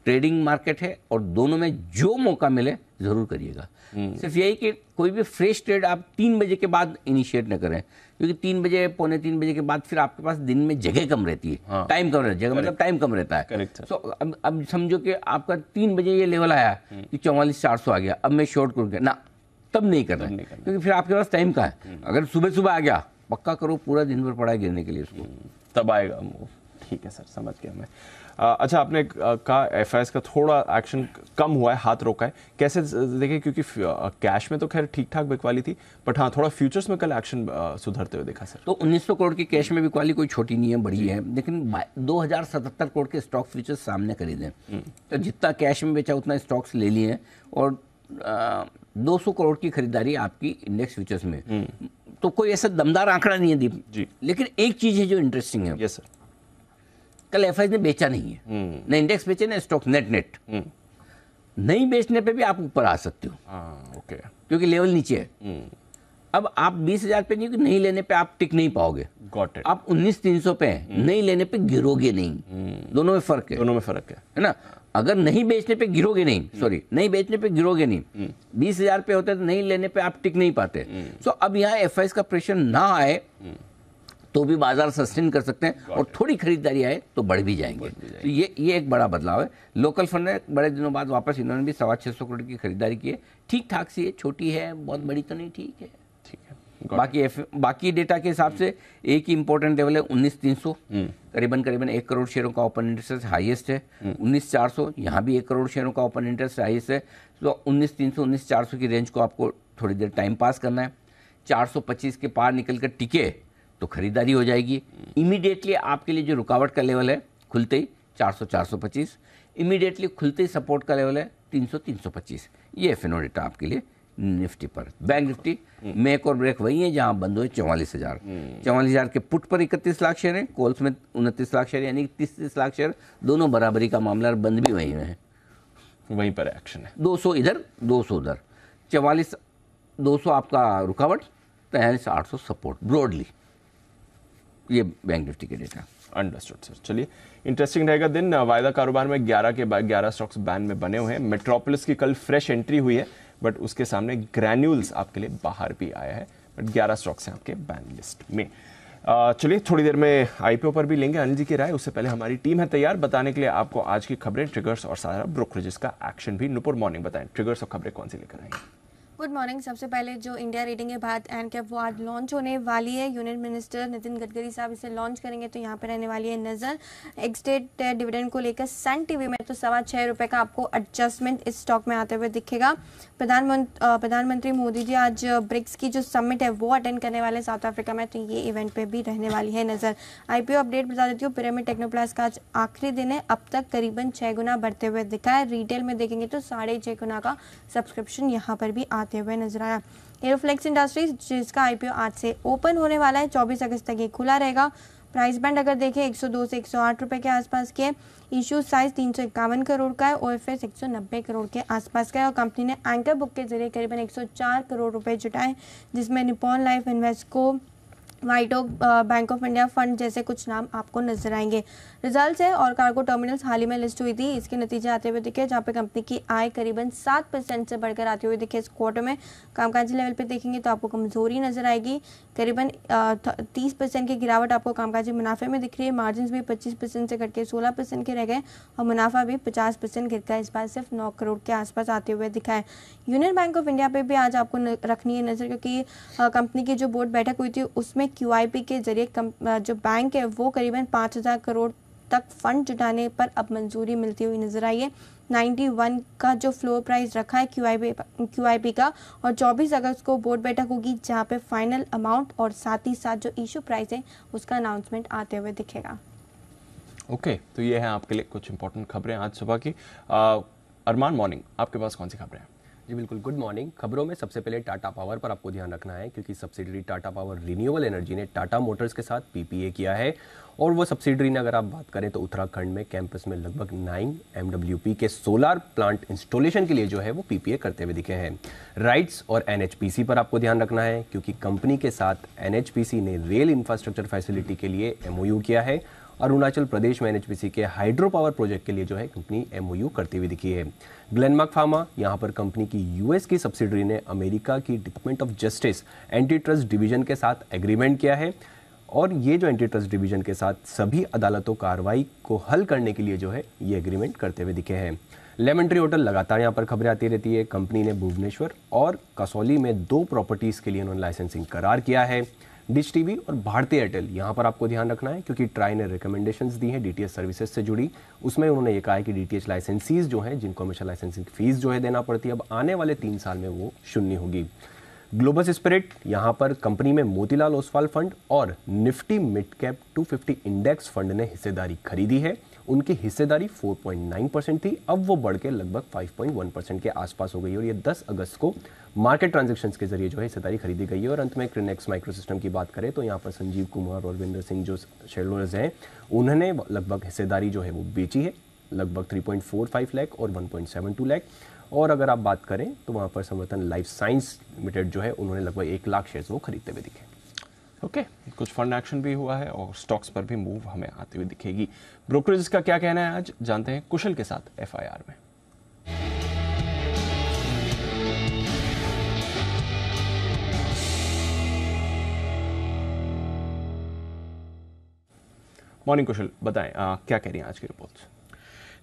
ट्रेडिंग मार्केट है और दोनों में जो मौका मिले जरूर करिएगा। सिर्फ यही कि कोई भी फ्रेश ट्रेड आप 3 बजे के बाद इनिशिएट न करें, क्योंकि 3 बजे, पौने 3 बजे के बाद फिर आपके पास दिन में जगह कम रहती है। हाँ। टाइम कम रहता है, जगह मतलब टाइम कम रहता है। करेक्ट। सो अब समझो कि आपका 3 बजे ये लेवल आया कि 44,400 आ गया, अब मैं शॉर्ट करूँगा ना, तब नहीं करना है, क्योंकि फिर आपके पास टाइम का है। अगर सुबह सुबह आ गया, पक्का करो पूरा दिन भर पड़ा है गिरने के लिए उसको, तब आएगा मूव। ठीक है सर, समझ गया मैं। अच्छा, आपने कहा एफआईएस का थोड़ा एक्शन कम हुआ है, हाथ रोका है, कैसे देखें? क्योंकि कैश में तो खैर ठीक ठाक बिकवाली थी, बट हाँ थोड़ा फ्यूचर्स में कल एक्शन सुधरते हुए देखा सर। तो 1900 करोड़ की कैश में बिकवाली कोई छोटी नहीं है, बड़ी है, लेकिन 2077 करोड़ के स्टॉक फ्यूचर्स सामने खरीदे, तो जितना कैश में बेचा उतना स्टॉक्स ले लिए और 200 करोड़ की खरीदारी आपकी इंडेक्स फ्यूचर्स में। तो कोई ऐसा दमदार आंकड़ा नहीं है दीप जी, लेकिन एक चीज है जो इंटरेस्टिंग है। Yes sir. कल एफआईएस ने बेचा नहीं है, ना इंडेक्स बेचे ना स्टॉक, नेट नहीं बेचने पे भी आप ऊपर आ सकते हो। ओके, क्योंकि लेवल नीचे है। अब आप 20,000 पे नहीं लेने पे आप टिक नहीं पाओगे। Got it. आप 19,300 पे नहीं लेने पे गिरोगे नहीं। दोनों में फर्क है, दोनों में फर्क है ना। अगर नहीं बेचने पे गिरोगे नहीं, सॉरी, नहीं बेचने पे गिरोगे नहीं, 20,000 पे होते तो नहीं लेने पे आप टिक नहीं पाते। सो अब यहाँ एफआईएस का प्रेशर ना आए तो भी बाजार सस्टेन कर सकते हैं और थोड़ी खरीदारी आए तो बढ़ भी जाएंगे। तो ये एक बड़ा बदलाव है। लोकल फंड ने बड़े दिनों बाद वापस इन्होंने भी 625 करोड़ की खरीदारी की है। ठीक ठाक सी है, छोटी है, बहुत बड़ी तो नहीं, ठीक है। बाकी डेटा के हिसाब से एक ही इंपॉर्टेंट लेवल है 19,300, करीबन 1 करोड़ शेयरों का ओपन इंटरेस्ट हाईएस्ट है। 19,400, यहाँ भी 1 करोड़ शेयरों का ओपन इंटरेस्ट हाईएस्ट है। तो 19,300, 19,400 की रेंज को आपको थोड़ी देर टाइम पास करना है। 425 के पार निकल कर टिके तो खरीदारी हो जाएगी। इमीडिएटली आपके लिए जो रुकावट का लेवल है खुलते ही 400, 425, इमीडिएटली खुलते ही सपोर्ट का लेवल है 300, 325। ये फिनो डेटा आपके लिए निफ्टी पर। बैंक निफ्टी में एक और ब्रेक वही है जहां बंद हुए 44,000। 44,000 के पुट पर 31 लाख शेयर हैं, कॉल्स में 29 लाख शेयर, यानी 30 लाख शेयर, दोनों बराबरी का मामला, बंद भी वही में है, वहीं पर एक्शन है। 200 इधर 200 उधर। 44,200 आपका रुकावट, 43,800 सपोर्ट ब्रॉडली। ये बैंक निफ्टी के डेटा। Understood sir. चलिए, इंटरेस्टिंग रहेगा दिन। वायदा कारोबार में 11 के बाद 11 स्टॉक्स बैन में बने हुए हैं। मेट्रोपोलिस की कल फ्रेश एंट्री हुई है, बट उसके सामने ग्रैन्यूल्स आपके लिए बाहर भी आया है, बट 11 स्टॉक्स हैं आपके बैन लिस्ट में। चलिए, थोड़ी देर में आईपीओ पर भी लेंगे अनिल जी की राय। उससे पहले हमारी टीम है तैयार बताने के लिए आपको आज की खबरें, ट्रिगर्स और सारा ब्रोकरेजेस का एक्शन भी। नुपुर, मॉर्निंग बताएं, ट्रिगर्स और खबरें कौन सी लेकर आएंगे? Good morning. सबसे पहले जो इंडिया रेटिंग है भारत एंड कैप, वो आज लॉन्च होने वाली है। यूनियन मिनिस्टर नितिन गडकरी साहब इसे लॉन्च करेंगे, तो यहाँ पे रहने वाली है नजर। एक्सटेट डिविडेंड को लेकर सन टीवी में तो 6.25 रुपये का आपको एडजस्टमेंट इस स्टॉक में आते हुए दिखेगा। प्रधानमंत्री मोदी जी आज ब्रिक्स की जो समिट है वो अटेंड करने वाले साउथ अफ्रीका में, तो ये इवेंट पे भी रहने वाली है नजर। आईपीओ अपडेट बता देती हूँ, पिरामिड टेक्नोप्लास्ट का आज आखिरी दिन है, अब तक करीबन 6 गुना बढ़ते हुए दिखा है। रिटेल में देखेंगे तो 6.5 गुना का सब्सक्रिप्शन यहाँ पर भी आते हुए नजर आया। एरोफ्लेक्स इंडस्ट्रीज जिसका आईपीओ आज से ओपन होने वाला है, 24 अगस्त तक ये खुला रहेगा। प्राइस बैंड अगर देखें 102 से 108 रुपए के आसपास के, इशू साइज 351 करोड़ का है, OFS 190 करोड़ के आसपास का है और कंपनी ने एंकर बुक के जरिए करीबन 104 करोड़ रुपए जुटाए, जिसमें Nippon Life, Invesco, White Oak, Bank of India fund जैसे कुछ नाम आपको नजर आएंगे। रिजल्ट्स है और कार्गो टर्मिनल्स हाल ही में लिस्ट हुई थी, इसके नतीजे आते हुए दिखे, जहाँ पे कंपनी की आय करीबन 7% से बढ़कर आते हुए दिखे। इस क्वार्टर में कामकाजी लेवल पे देखेंगे तो आपको कमजोरी नजर आएगी, करीबन 30% की गिरावट आपको कामकाजी मुनाफे में दिख रही है। मार्जिन भी 25% से घटके 16% के रह गए और मुनाफा भी 50% गिरकर इस बार सिर्फ 9 करोड़ के आसपास आते हुए दिखा है। यूनियन बैंक ऑफ इंडिया पे भी आज आपको रखनी है नजर, क्योंकि कंपनी की जो बोर्ड बैठक हुई थी उसमें QIP के जरिए जो बैंक है वो करीबन 5,000 करोड़ तक फंड जुटाने पर अब मंजूरी मिलती हुई नजर आई है। 91 का जो फ्लोर प्राइस रखा है QIP का और 24 अगस्त को बोर्ड बैठक होगी, जहां पे फाइनल अमाउंट और साथ ही साथ जो इशू प्राइस है उसका अनाउंसमेंट आते हुए दिखेगा। ओके, तो ये है आपके लिए कुछ इंपॉर्टेंट खबरें आज सुबह की। अरमान, मॉर्निंग, आपके पास कौन सी खबरें हैं? जी बिल्कुल, गुड मॉर्निंग। खबरों में सबसे पहले टाटा पावर पर आपको ध्यान रखना है, क्योंकि subsidiary Tata power renewable energy ने टाटा मोटर्स के साथ PPA किया है और वो सब्सिडरी ने अगर आप बात करें तो उत्तराखंड में कैंपस में लगभग 9 MWP के सोलार प्लांट इंस्टॉलेशन के लिए जो है वो PPA करते हुए दिखे हैं। राइट्स और NHPC पर आपको ध्यान रखना है, क्योंकि कंपनी के साथ NHPC ने रेल इंफ्रास्ट्रक्चर फैसिलिटी के लिए MOU किया है। अरुणाचल प्रदेश में NHPC के हाइड्रो पावर प्रोजेक्ट के लिए जो है कंपनी MOU करती हुई दिखी है। ग्लेनमार्क फार्मा, यहाँ पर कंपनी की US की सब्सिडरी ने अमेरिका की department of justice anti trust division के साथ एग्रीमेंट किया है और ये जो एंटी ट्रस्ट डिवीजन के साथ सभी अदालतों कार्रवाई को हल करने के लिए जो है ये एग्रीमेंट करते हुए दिखे हैं। लेमन ट्री होटल, लगातार यहाँ पर खबरें आती रहती है। कंपनी ने भुवनेश्वर और कसौली में 2 प्रॉपर्टीज के लिए उन्होंने लाइसेंसिंग करार किया है। डिश टीवी और भारती एयरटेल, यहाँ पर आपको ध्यान रखना है, क्योंकि ट्राई ने रिकमेंडेशंस दी हैं DTH सर्विसेज से जुड़ी। उसमें उन्होंने ये कहा है कि DTH लाइसेंसीज जो हैं, जिनको हमेशा लाइसेंसिंग फीस जो है देना पड़ती है, अब आने वाले 3 साल में वो शून्य होगी। ग्लोबस स्पिरिट, यहाँ पर कंपनी में मोतीलाल ओसवाल फंड और Nifty mid cap 250 index fund ने हिस्सेदारी खरीदी है। उनकी हिस्सेदारी 4.9% थी, अब वो बढ़ के लगभग 5.1% के आसपास हो गई और ये 10 अगस्त को मार्केट ट्रांजैक्शंस के जरिए जो है हिस्सेदारी खरीदी गई है। और अंत में क्रिनेक्स माइक्रोसिस्टम की बात करें तो यहाँ पर संजीव कुमार और विंदर सिंह जो शेयर होल्डर्स हैं, उन्होंने लगभग हिस्सेदारी जो है वो बेची है, लगभग 3.45 लाख और 1.72 लाख। और अगर आप बात करें तो वहाँ पर समर्थन लाइफ साइंस लिमिटेड जो है उन्होंने लगभग 1 लाख शेयर्स वो खरीदते हुए दिखे। ओके, कुछ फंड एक्शन भी हुआ है और स्टॉक्स पर भी मूव हमें आती हुई दिखेगी। ब्रोकरेज का क्या कहना है आज जानते हैं कुशल के साथ FIR में। मॉर्निंग कुशल, बताएं क्या कह रही हैं आज की रिपोर्ट्स?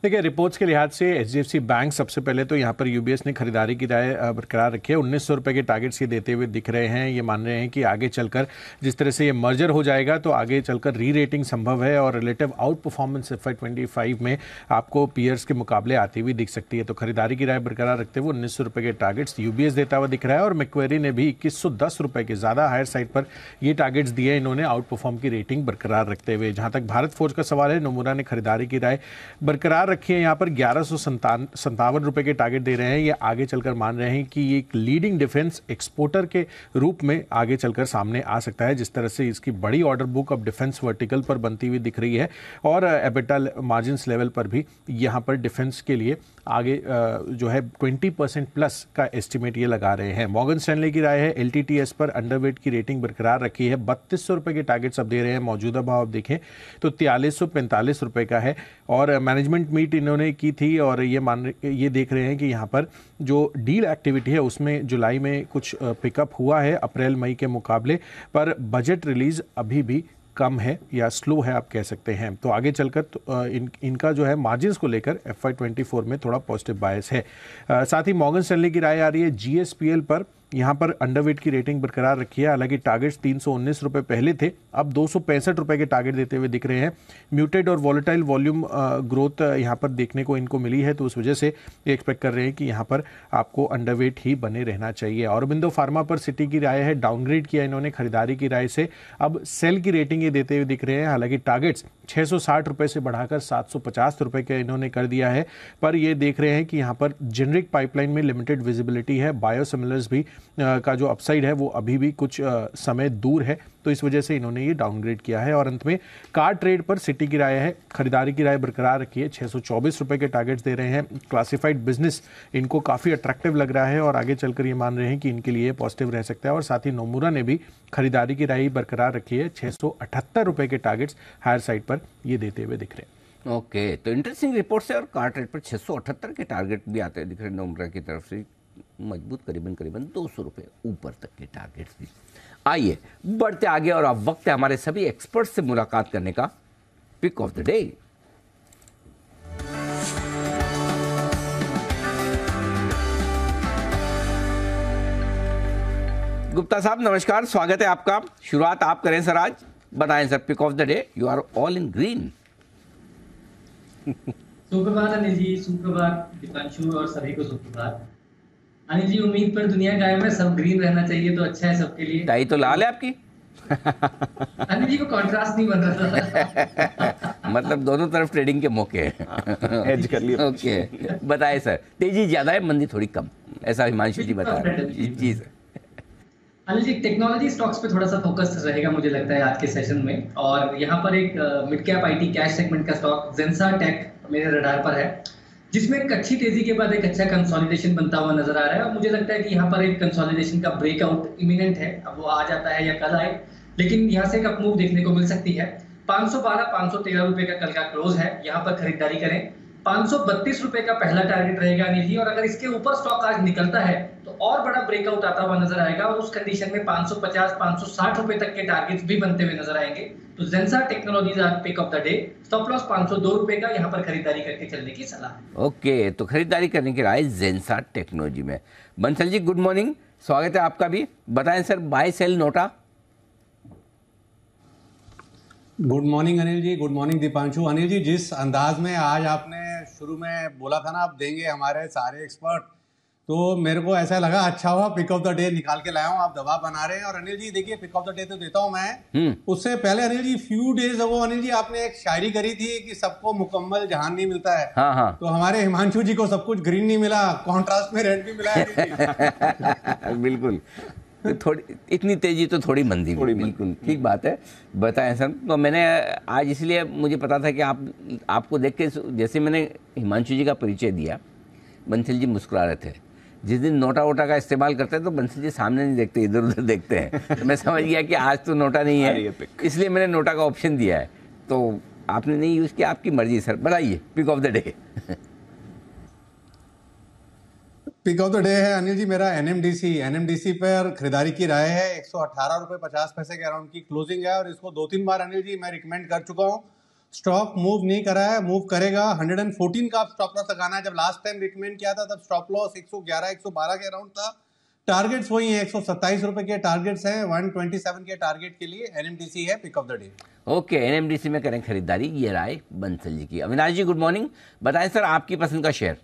देखिए, रिपोर्ट्स के लिहाज से HDFC बैंक सबसे पहले तो यहाँ पर UBS ने खरीदारी की राय बरकरार रखी है। 1900 रुपये के टारगेट्स ये देते हुए दिख रहे हैं। ये मान रहे हैं कि आगे चलकर जिस तरह से ये मर्जर हो जाएगा तो आगे चलकर री रेटिंग संभव है और रिलेटिव आउट परफॉर्मेंस FY25 में आपको पीयर्स के मुकाबले आती हुई दिख सकती है। तो खरीदारी की राय बरकरार रखते हुए 1900 रुपये के टारगेट्स UBS देता हुआ दिख रहा है और मैक्वेरी ने भी 2110 रुपये के ज़्यादा हायर साइड पर ये टारगेट्स दिए इन्होंने आउट परफॉर्म की रेटिंग बरकरार रखते हुए। जहाँ तक भारत फोर्ज का सवाल है, नोमुरा ने खरीदारी की राय बरकरार रखी है। यहाँ पर 1157 रुपए के टारगेट दे रहे हैं। ये आगे चलकर मान रहे हैं कि ये एक लीडिंग डिफेंस एक्सपोर्टर के रूप में आगे चलकर सामने आ सकता है, जिस तरह से इसकी बड़ी ऑर्डर बुक अब डिफेंस वर्टिकल पर बनती हुई दिख रही है और एबिटा मार्जिन्स लेवल पर भी यहाँ पर डिफेंस के लिए आगे जो है 20% प्लस का एस्टिमेट ये लगा रहे हैं। मॉर्गन स्टैनली की राय है LTTS पर अंडरवेट की रेटिंग बरकरार रखी है। 3200 रुपए के टारगेट्स अब दे रहे हैं। मौजूदा भाव आप देखें तो 4345 रुपए का है और मैनेजमेंट मीट इन्होंने की थी और ये देख रहे हैं कि यहाँ पर जो डील एक्टिविटी है उसमें जुलाई में कुछ पिकअप हुआ है अप्रैल मई के मुकाबले, पर बजट रिलीज अभी भी कम है या स्लो है आप कह सकते हैं। तो आगे चलकर तो इनका जो है मार्जिन्स को लेकर FY24 में थोड़ा पॉजिटिव बायस है। साथ ही मॉर्गन स्टैनली की राय आ रही है GSPL पर, यहाँ पर अंडरवेट की रेटिंग बरकरार रखी है। हालांकि टारगेट्स 319 रुपए पहले थे, अब 265 रुपए के टारगेट देते हुए दिख रहे हैं। म्यूटेड और वॉलेटाइल वॉल्यूम ग्रोथ यहाँ पर देखने को इनको मिली है, तो उस वजह से एक्सपेक्ट कर रहे हैं कि यहाँ पर आपको अंडरवेट ही बने रहना चाहिए। औरबिंदो फार्मा पर सिटी की राय है, डाउनग्रेड किया इन्होंने खरीदारी की राय से, अब सेल की रेटिंग ये देते हुए दिख रहे हैं। हालांकि टारगेट्स 660 रुपए से बढ़ाकर 750 रुपए के इन्होंने कर दिया है, पर ये देख रहे हैं कि यहाँ पर जेनरिक पाइपलाइन में लिमिटेड विजिबिलिटी है। बायोसिमिलर्स भी का जो अपसाइड है वो अभी भी कुछ समय दूर है, तो इस वजह से इन्होंने ये डाउनग्रेड किया है। और अंत में कार ट्रेड पर सिटी की राय है, खरीदारी की राय बरकरार रखी है, 624 रुपए के टारगेट्स दे रहे हैं। क्लासिफाइड बिजनेस इनको काफ़ी अट्रैक्टिव लग रहा है और आगे चलकर ये मान रहे हैं कि इनके लिए पॉजिटिव रह सकता है। और साथ ही नोमुरा ने भी खरीदारी की राय बरकरार रखी है, 678 रुपए के टारगेट्स हायर साइड पर ये देते हुए दिख रहे हैं। ओके, तो इंटरेस्टिंग रिपोर्ट है और कार ट्रेड पर 678 के टारगेट भी आते हैं दिख रहे हैं नोमुरा की तरफ से, मजबूत करीबन 200 रुपए ऊपर तक के टारगेट्स भी। आइए बढ़ते आगे और अब वक्त है हमारे सभी एक्सपर्ट्स से मुलाकात करने का। Pick of the day. Gupta साहब नमस्कार, स्वागत है आपका। शुरुआत आप करें सर, आज बताएं sir, pick of the day. You are all in green. सुप्रभात अनिल जी, सुप्रभात दीपांशु और सभी को सुप्रभात। अनिल जी, उम्मीद पर दुनिया कायम है, सब ग्रीन रहना चाहिए तो अच्छा है सबके लिए। टाई तो लाल है आपकी। अनिल जी, वो कॉन्ट्रास्ट नहीं बन रहा था। मतलब दोनों तरफ ट्रेडिंग के मौके हैं। एज कर लिया। ओके, बताए सर, तेजी ज्यादा है मंदी थोड़ी कम, ऐसा हिमांशु जी बता रहे हैं। जी sir. Anil ji, technology stocks पे थोड़ा सा फोकस रहेगा मुझे लगता है आज के सेशन में, और यहाँ पर एक mid cap IT cash segment का स्टॉक जेंसा टेक मेरे रडार पर है, जिसमें एक अच्छी तेजी के बाद एक अच्छा कंसोलिडेशन बनता हुआ नजर आ रहा है। और मुझे लगता है कि यहाँ पर एक कंसोलिडेशन का ब्रेकआउट इमिनेंट है। अब वो आ जाता है या कल आए, लेकिन यहाँ से एक अप मूव देखने को मिल सकती है। 512-513 रुपए का कल का क्लोज है, यहाँ पर खरीदारी करें। 532 रुपए का पहला टारगेट रहेगा अनिल जी, और अगर इसके ऊपर स्टॉक आज निकलता है तो और बड़ा ब्रेकआउट आता हुआ नजर आएगा, और उस कंडीशन में 550-560 रुपए तक के टारगेट्स भी बनते हुए नजर आएंगे। तो जेंसा टेक्नोलॉजीज आज pick of the day, stop loss 502 रुपए का, यहाँ पर खरीदारी करके चलने की सलाह है। ओके, तो खरीदारी करने की राय जेंसा टेक्नोलॉजी में। बंसल जी गुड मॉर्निंग, स्वागत है आपका भी। बताएं सर, बाय सेल नोटा। Good morning Anil ji, good morning Deepanshu. Anil ji, जिस अंदाज में आज आपने शुरू में बोला था ना आप देंगे हमारे सारे एक्सपर्ट, तो मेरे को ऐसा लगा अच्छा हुआ पिक ऑफ द डे निकाल के लाया हूँ, आप दवा बना रहे हैं। और अनिल जी देखिए, पिक ऑफ द डे तो देता हूँ मैं, उससे पहले Anil ji few days ago Anil ji आपने एक शायरी करी थी कि सबको मुकम्मल जहान नहीं मिलता है। हाँ। तो हमारे हिमांशु जी को सब कुछ ग्रीन नहीं मिला, कॉन्ट्रास्ट में रेड भी मिला है। बिल्कुल, तो थोड़ी इतनी तेजी तो थोड़ी मंदी, बिल्कुल ठीक बात है। बताएं सर, तो मैंने आज इसलिए मुझे पता था कि आपको देख के जैसे मैंने हिमांशु जी का परिचय दिया, बंसल जी मुस्कुरा रहे थे। जिस दिन नोटा वोटा का इस्तेमाल करते हैं तो बंसल जी सामने नहीं देखते, इधर उधर देखते हैं। तो मैं समझ गया कि आज तो नोटा नहीं है, इसलिए मैंने नोटा का ऑप्शन दिया है। तो आपने नहीं यूज़ किया, आपकी मर्जी सर। बताइए pick of the day. Pick of the day है अनिल जी मेरा एनएमडीसी पर खरीदारी की राय है। 118 रुपए 50 पैसे के अराउंड की क्लोजिंग है, और इसको 2-3 बार अनिल जी मैं रिकमेंड कर चुका हूँ। स्टॉक मूव नहीं करा है, मूव करेगा। 114 का स्टॉप लॉस लगाना है। जब लास्ट टाइम रिकमेंड किया था तब स्टॉप लॉस 111-112 के अराउंड था। टारगेट्स वही है, 127 रुपए के टारगेट्स हैं, 127 के टारगेट के लिए एनएमडीसी है pick of the day. Okay, NMDC में करें खरीदारी, ये राय बंसल जी की। अविनाश जी गुड मॉर्निंग, बताएं सर आपकी पसंद का share.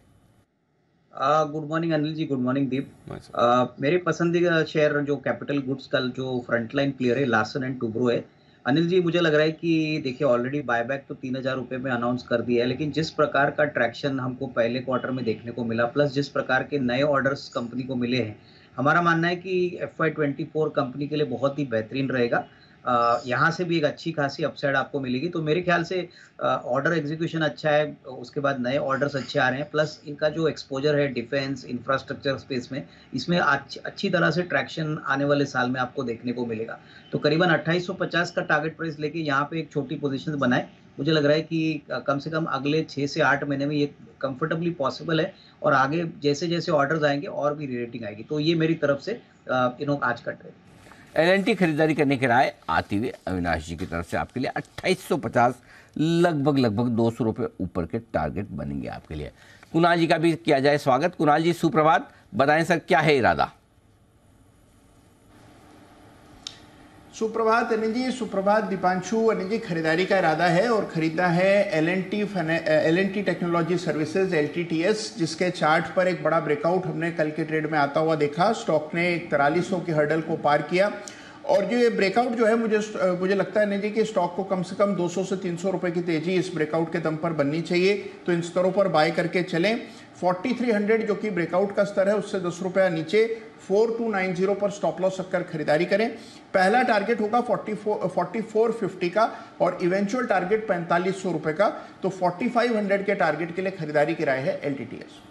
Good morning Anil ji, good morning Deep. मेरे पसंदीदा शेयर जो कैपिटल गुड्स का जो फ्रंटलाइन प्लेयर है लार्सन एंड टुब्रो है। अनिल जी मुझे लग रहा है कि देखिए ऑलरेडी बायबैक तो 3000 रुपये में अनाउंस कर दिया है, लेकिन जिस प्रकार का ट्रैक्शन हमको पहले क्वार्टर में देखने को मिला, प्लस जिस प्रकार के नए ऑर्डर्स कंपनी को मिले हैं, हमारा मानना है कि FY24 कंपनी के लिए बहुत ही बेहतरीन रहेगा। यहाँ से भी एक अच्छी खासी अपसाइड आपको मिलेगी। तो मेरे ख्याल से ऑर्डर एग्जीक्यूशन अच्छा है, उसके बाद नए ऑर्डर्स अच्छे आ रहे हैं, प्लस इनका जो एक्सपोजर है डिफेंस इंफ्रास्ट्रक्चर स्पेस में, इसमें अच्छी तरह से ट्रैक्शन आने वाले साल में आपको देखने को मिलेगा। तो करीबन 2850 का टारगेट प्राइस लेके यहाँ पे एक छोटी पोजीशन बनाए। मुझे लग रहा है कि कम से कम अगले 6 से 8 महीने में ये कंफर्टेबली पॉसिबल है, और आगे जैसे जैसे ऑर्डर्स आएंगे और भी रेटिंग आएगी। तो ये मेरी तरफ से आज का ट्रेड। एलएनटी खरीदारी करने की राय आती हुई अविनाश जी की तरफ से आपके लिए 2850, लगभग 200 रुपये ऊपर के टारगेट बनेंगे आपके लिए। कुणाल जी का भी किया जाए स्वागत। कुणाल जी सुप्रभात, बताएं सर क्या है इरादा। सुप्रभात अनिल जी, सुप्रभात दीपांशु। अनिल जी खरीदारी का इरादा है और खरीदा है एलएनटी टेक्नोलॉजी सर्विसेज LTTS, जिसके चार्ट पर एक बड़ा ब्रेकआउट हमने कल के ट्रेड में आता हुआ देखा। स्टॉक ने 4300 की हर्डल को पार किया और ये ब्रेकआउट जो है मुझे लगता है नहीं जी कि स्टॉक को कम से कम 200 से 300 रुपए की तेजी इस ब्रेकआउट के दम पर बननी चाहिए, तो इन स्तरों पर बाय करके चलें। 4300 जो कि ब्रेकआउट का स्तर है उससे 10 रुपया नीचे 4290 पर स्टॉप लॉस रखकर खरीदारी करें। पहला टारगेट होगा 4450 का और इवेंचुअल टारगेट 4500 रुपए का, तो 4500 के टारगेट के लिए खरीदारी की राय है LTTS।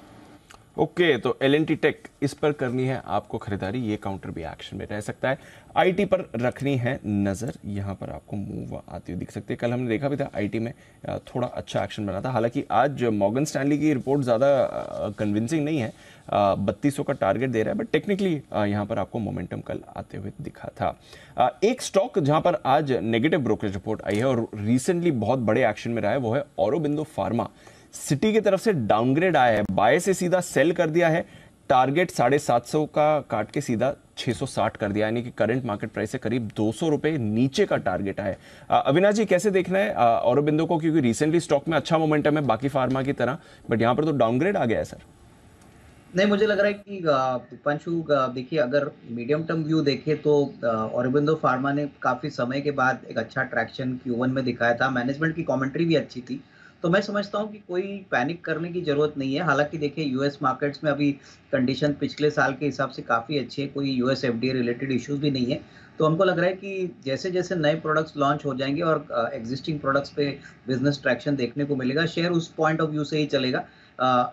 ओके, तो L&T टेक इस पर करनी है आपको खरीदारी, ये काउंटर भी एक्शन में रह सकता है। आईटी पर रखनी है नजर, यहाँ पर आपको मूव आती हुई दिख सकती है। कल हमने देखा भी था आईटी में थोड़ा अच्छा एक्शन बना था, हालांकि आज मॉर्गन स्टैनली की रिपोर्ट ज़्यादा कन्विंसिंग नहीं है, 3200 का टारगेट दे रहा है, बट टेक्निकली यहाँ पर आपको मोमेंटम कल आते हुए दिखा था। एक स्टॉक जहाँ पर आज नेगेटिव ब्रोकरेज रिपोर्ट आई है और रिसेंटली बहुत बड़े एक्शन में रहा है वो है औरोबिंदो फार्मा। सिटी की तरफ से डाउनग्रेड आया है, बाय से सीधा सेल कर दिया है, टारगेट 750 का काट के सीधा 660 कर दिया, यानी कि करंट मार्केट प्राइस से करीब 200 रुपए नीचे का टारगेट है। अविनाश जी कैसे देखना है औरोबिंदो को, क्योंकि रिसेंटली स्टॉक में अच्छा मोमेंटम है बाकी फार्मा की तरह, बट यहां पर तो डाउनग्रेड आ गया है सर। नहीं, मुझे लग रहा है कि पंशु देखिए, अगर मीडियम टर्म व्यू देखे तो औरोबिंदो फार्मा ने काफी समय के बाद एक अच्छा ट्रैक्शन Q1 में दिखाया था, मैनेजमेंट की कमेंट्री भी अच्छी थी, तो मैं समझता हूं कि कोई पैनिक करने की जरूरत नहीं है। हालांकि देखिए यूएस मार्केट्स में अभी कंडीशन पिछले साल के हिसाब से काफ़ी अच्छी है, कोई यूएस FDA रिलेटेड इश्यूज भी नहीं है, तो हमको लग रहा है कि जैसे जैसे नए प्रोडक्ट्स लॉन्च हो जाएंगे और एग्जिस्टिंग प्रोडक्ट्स पे बिजनेस ट्रैक्शन देखने को मिलेगा, शेयर उस पॉइंट ऑफ व्यू से ही चलेगा।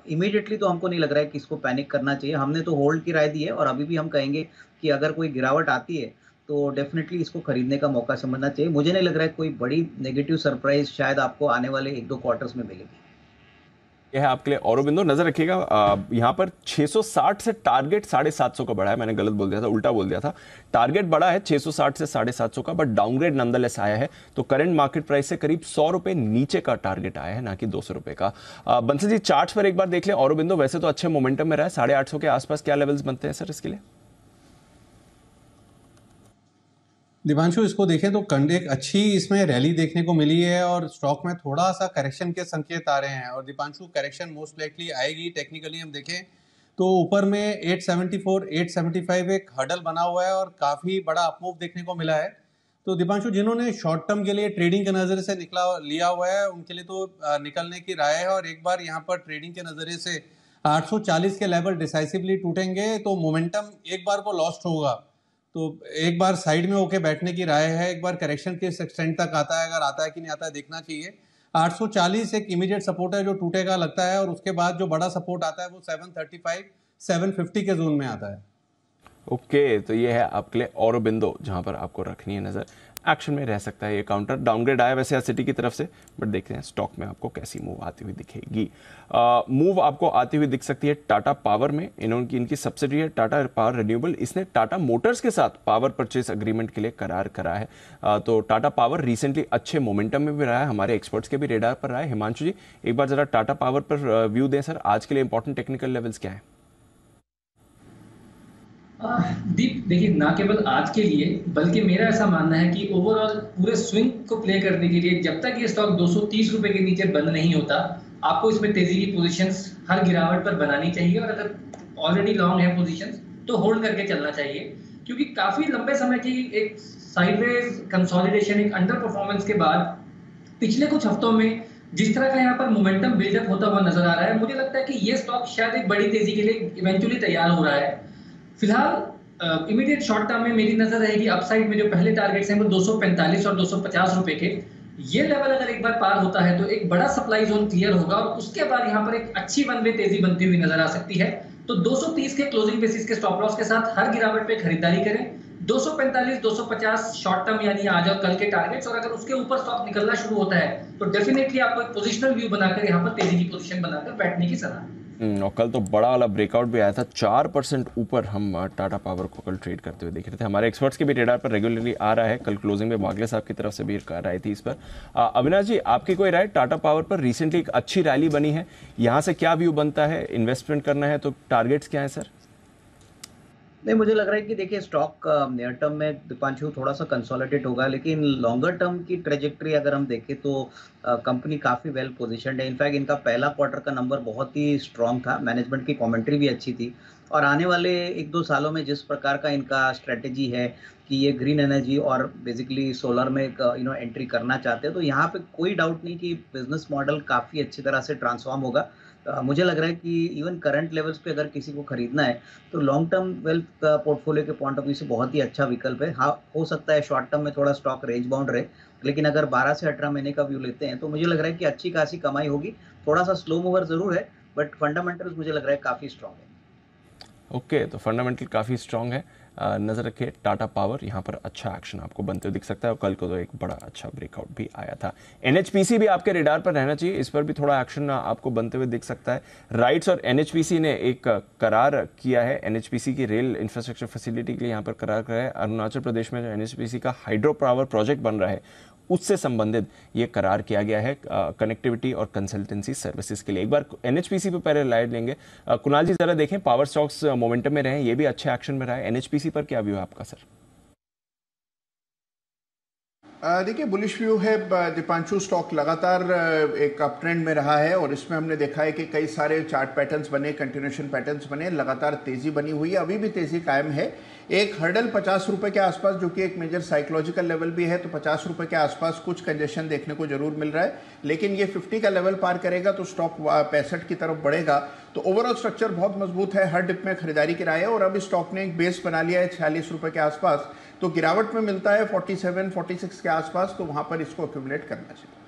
इमीडिएटली तो हमको नहीं लग रहा है कि इसको पैनिक करना चाहिए। हमने तो होल्ड की राय दी है और अभी भी हम कहेंगे कि अगर कोई गिरावट आती है तो डेफिनेटली इसको खरीदने का मौका समझना चाहिए। मुझे नहीं लग रहा है कोई बड़ी नेगेटिव सरप्राइज शायद आपको आने वाले 1-2 क्वार्टर्स में मिलेगी। यह है आपके लिए औरोबिंदो, नजर रखिएगा। यहाँ पर 660 से टारगेट 750 का बढ़ा है, मैंने गलत बोल दिया था, उल्टा बोल दिया था। टारगेट बढ़ा है 660 से 750 का, बट डाउनग्रेड नंदलेस आया है, तो करंट मार्केट प्राइस से करीब 100 रुपए नीचे का टारगेट आया है, ना कि 200 रुपए का। बंसल जी चार्ट्स पर एक बार देख लें औरोबिंदो, वैसे तो अच्छे मोमेंटम में रहा है, 850 के आसपास क्या लेवल्स बनते हैं सर इसके लिए? दिपांशु इसको देखें तो एक अच्छी इसमें रैली देखने को मिली है और स्टॉक में थोड़ा सा करेक्शन के संकेत आ रहे हैं, और दीपांशु करेक्शन मोस्ट लाइकली आएगी। टेक्निकली हम देखें तो ऊपर में 874 875 एक हर्डल बना हुआ है और काफ़ी बड़ा अपमूव देखने को मिला है। तो दीपांशु जिन्होंने शॉर्ट टर्म के लिए ट्रेडिंग के नज़रिए से लिया हुआ है उनके लिए तो निकलने की राय है, और एक बार यहाँ पर ट्रेडिंग के नज़रिए से 840 के लेवल डिसाइसिवली टूटेंगे तो मोमेंटम एक बार को लॉस्ट होगा, तो एक बार साइड में होके बैठने की राय है। एक बार करेक्शन किस एक्सटेंट तक आता है, अगर आता है कि नहीं आता है देखना चाहिए। 840 एक इमीडिएट सपोर्ट है जो टूटेगा लगता है, और उसके बाद जो बड़ा सपोर्ट आता है वो 735 750 के जोन में आता है। ओके, तो ये है आपके लिए औरोबिंदो जहां पर आपको रखनी है नजर, एक्शन में रह सकता है ये काउंटर। डाउनग्रेड आया वैसे सिटी की तरफ से, बट देखते हैं स्टॉक में आपको कैसी मूव आती हुई दिखेगी। मूव आपको आती हुई दिख सकती है टाटा पावर में, इनकी सब्सिडी है टाटा पावर रिन्यूएबल, इसने टाटा मोटर्स के साथ पावर परचेस अग्रीमेंट के लिए करार करा है। तो टाटा पावर रिसेंटली अच्छे मोमेंटम में भी रहा है, हमारे एक्सपर्ट्स के भी रेडार पर रहा है। हिमांशु जी एक बार जरा टाटा पावर पर व्यू दें सर, आज के लिए इंपॉर्टेंट टेक्निकल लेवल्स क्या है? दीप देखिए, ना केवल आज के लिए बल्कि मेरा ऐसा मानना है कि ओवरऑल पूरे स्विंग को प्ले करने के लिए जब तक ये स्टॉक 230 रुपए के नीचे बंद नहीं होता, आपको इसमें तेजी की पोजीशंस हर गिरावट पर बनानी चाहिए, और अगर ऑलरेडी लॉन्ग है पोजीशंस तो होल्ड करके चलना चाहिए, क्योंकि काफी लंबे समय की एक साइडवेज कंसोलिडेशन, एक अंडर परफॉर्मेंस के बाद पिछले कुछ हफ्तों में जिस तरह का यहाँ पर मोमेंटम बिल्डअप होता हुआ नजर आ रहा है, मुझे लगता है कि ये स्टॉक शायद एक बड़ी तेजी के लिए इवेंचुअली तैयार हो रहा है। फिलहाल इमीडिएट शॉर्ट टर्म में मेरी नजर रहेगी अपसाइड में जो पहले टारगेट्स हैं वो 245 और 250 रुपए के, ये लेवल अगर एक बार पार होता है तो एक बड़ा सप्लाई जोन क्लियर होगा, और उसके बाद यहाँ पर एक अच्छी वन वे तेजी बनती हुई नजर आ सकती है। तो 230 के क्लोजिंग बेसिस के स्टॉप लॉस के साथ हर गिरावट पे खरीदारी करें। 245 250 शॉर्ट टर्म यानी आज और कल के टारगेट्स, और अगर उसके ऊपर स्टॉक निकलना शुरू होता है तो डेफिनेटली आपको एक पोजिशनल व्यू बनाकर यहाँ पर तेजी की पोजीशन बनाकर बैठने की सलाह। और कल तो बड़ा वाला ब्रेकआउट भी आया था, 4% ऊपर हम टाटा पावर को कल ट्रेड करते हुए देख रहे थे। हमारे एक्सपर्ट्स के भी रेडार पर रेगुलरली आ रहा है, कल क्लोजिंग में बागले साहब की तरफ से भी राय थी इस पर। अविनाश जी आपकी कोई राय, टाटा पावर पर रिसेंटली एक अच्छी रैली बनी है, यहाँ से क्या व्यू बनता है, इन्वेस्टमेंट करना है तो टारगेट्स क्या है सर? नहीं, मुझे लग रहा है कि देखिए स्टॉक नियर टर्म में दीपांशु थोड़ा सा कंसोलिडेट होगा, लेकिन लॉन्गर टर्म की ट्रेजेक्टरी अगर हम देखें तो कंपनी काफ़ी वेल पोजीशनड है। इनफैक्ट इनका पहला क्वार्टर का नंबर बहुत ही स्ट्रांग था, मैनेजमेंट की कमेंट्री भी अच्छी थी, और आने वाले 1-2 सालों में जिस प्रकार का इनका स्ट्रेटेजी है कि ये ग्रीन एनर्जी और बेसिकली सोलर में एंट्री करना चाहते हैं, तो यहाँ पे कोई डाउट नहीं कि बिजनेस मॉडल काफ़ी अच्छी तरह से ट्रांसफॉर्म होगा। मुझे लग रहा है कि इवन करंट लेवल्स पे अगर किसी को खरीदना है तो लॉन्ग टर्म वेल्थ पोर्टफोलियो के पॉइंट ऑफ व्यू से बहुत ही अच्छा विकल्प है। हाँ, हो सकता है शॉर्ट टर्म में थोड़ा स्टॉक रेंज बाउंड रहे, लेकिन अगर 12 से 18 महीने का व्यू लेते हैं तो मुझे लग रहा है कि अच्छी खासी कमाई होगी। थोड़ा सा स्लो मूवर जरूर है, बट फंडामेंटल्स मुझे लग रहा है काफ़ी स्ट्रॉन्ग है। ओके, तो फंडामेंटल काफ़ी स्ट्रॉन्ग है। नज़र रखिए टाटा पावर, यहाँ पर अच्छा एक्शन आपको बनते हुए दिख सकता है और कल को तो एक बड़ा अच्छा ब्रेकआउट भी आया था। एनएचपीसी भी आपके रेडार पर रहना चाहिए, इस पर भी थोड़ा एक्शन आपको बनते हुए दिख सकता है। राइट्स और एनएचपीसी ने एक करार किया है, एनएचपीसी की रेल इंफ्रास्ट्रक्चर फैसिलिटी के लिए यहाँ पर करार किया है। अरुणाचल प्रदेश में जो एनएचपीसी का हाइड्रो पावर प्रोजेक्ट बन रहा है उससे संबंधित ये करार किया गया है कनेक्टिविटी और कंसल्टेंसी सर्विसेज के लिए। एक बार एनएचपीसी पे पहले लाइट लेंगे। कुणाल जी जरा देखें, पावर स्टॉक्स मोमेंटम में रहे, ये भी अच्छे एक्शन में रहा है। एनएचपीसी पर क्या व्यू है आपका सर? देखिए, बुलिश व्यू है। दीपांशु, स्टॉक लगातार एक अप ट्रेंड में रहा है और इसमें हमने देखा है कि कई सारे चार्ट पैटर्न्स बने, कंटिन्यूएशन पैटर्न्स बने, लगातार तेजी बनी हुई है, अभी भी तेजी कायम है। एक हर्डल 50 रुपए के आसपास, जो कि एक मेजर साइकोलॉजिकल लेवल भी है, तो 50 रुपए के आसपास कुछ कंजेशन देखने को जरूर मिल रहा है, लेकिन ये 50 का लेवल पार करेगा तो स्टॉक 65 की तरफ बढ़ेगा। तो ओवरऑल स्ट्रक्चर बहुत मजबूत है, हर डिप में खरीदारी की राय है और अब स्टॉक ने एक बेस बना लिया है 46 रुपए के आसपास, तो गिरावट में मिलता है 47-46 के आसपास, तो वहां पर इसको एक्यूमुलेट करना चाहिए।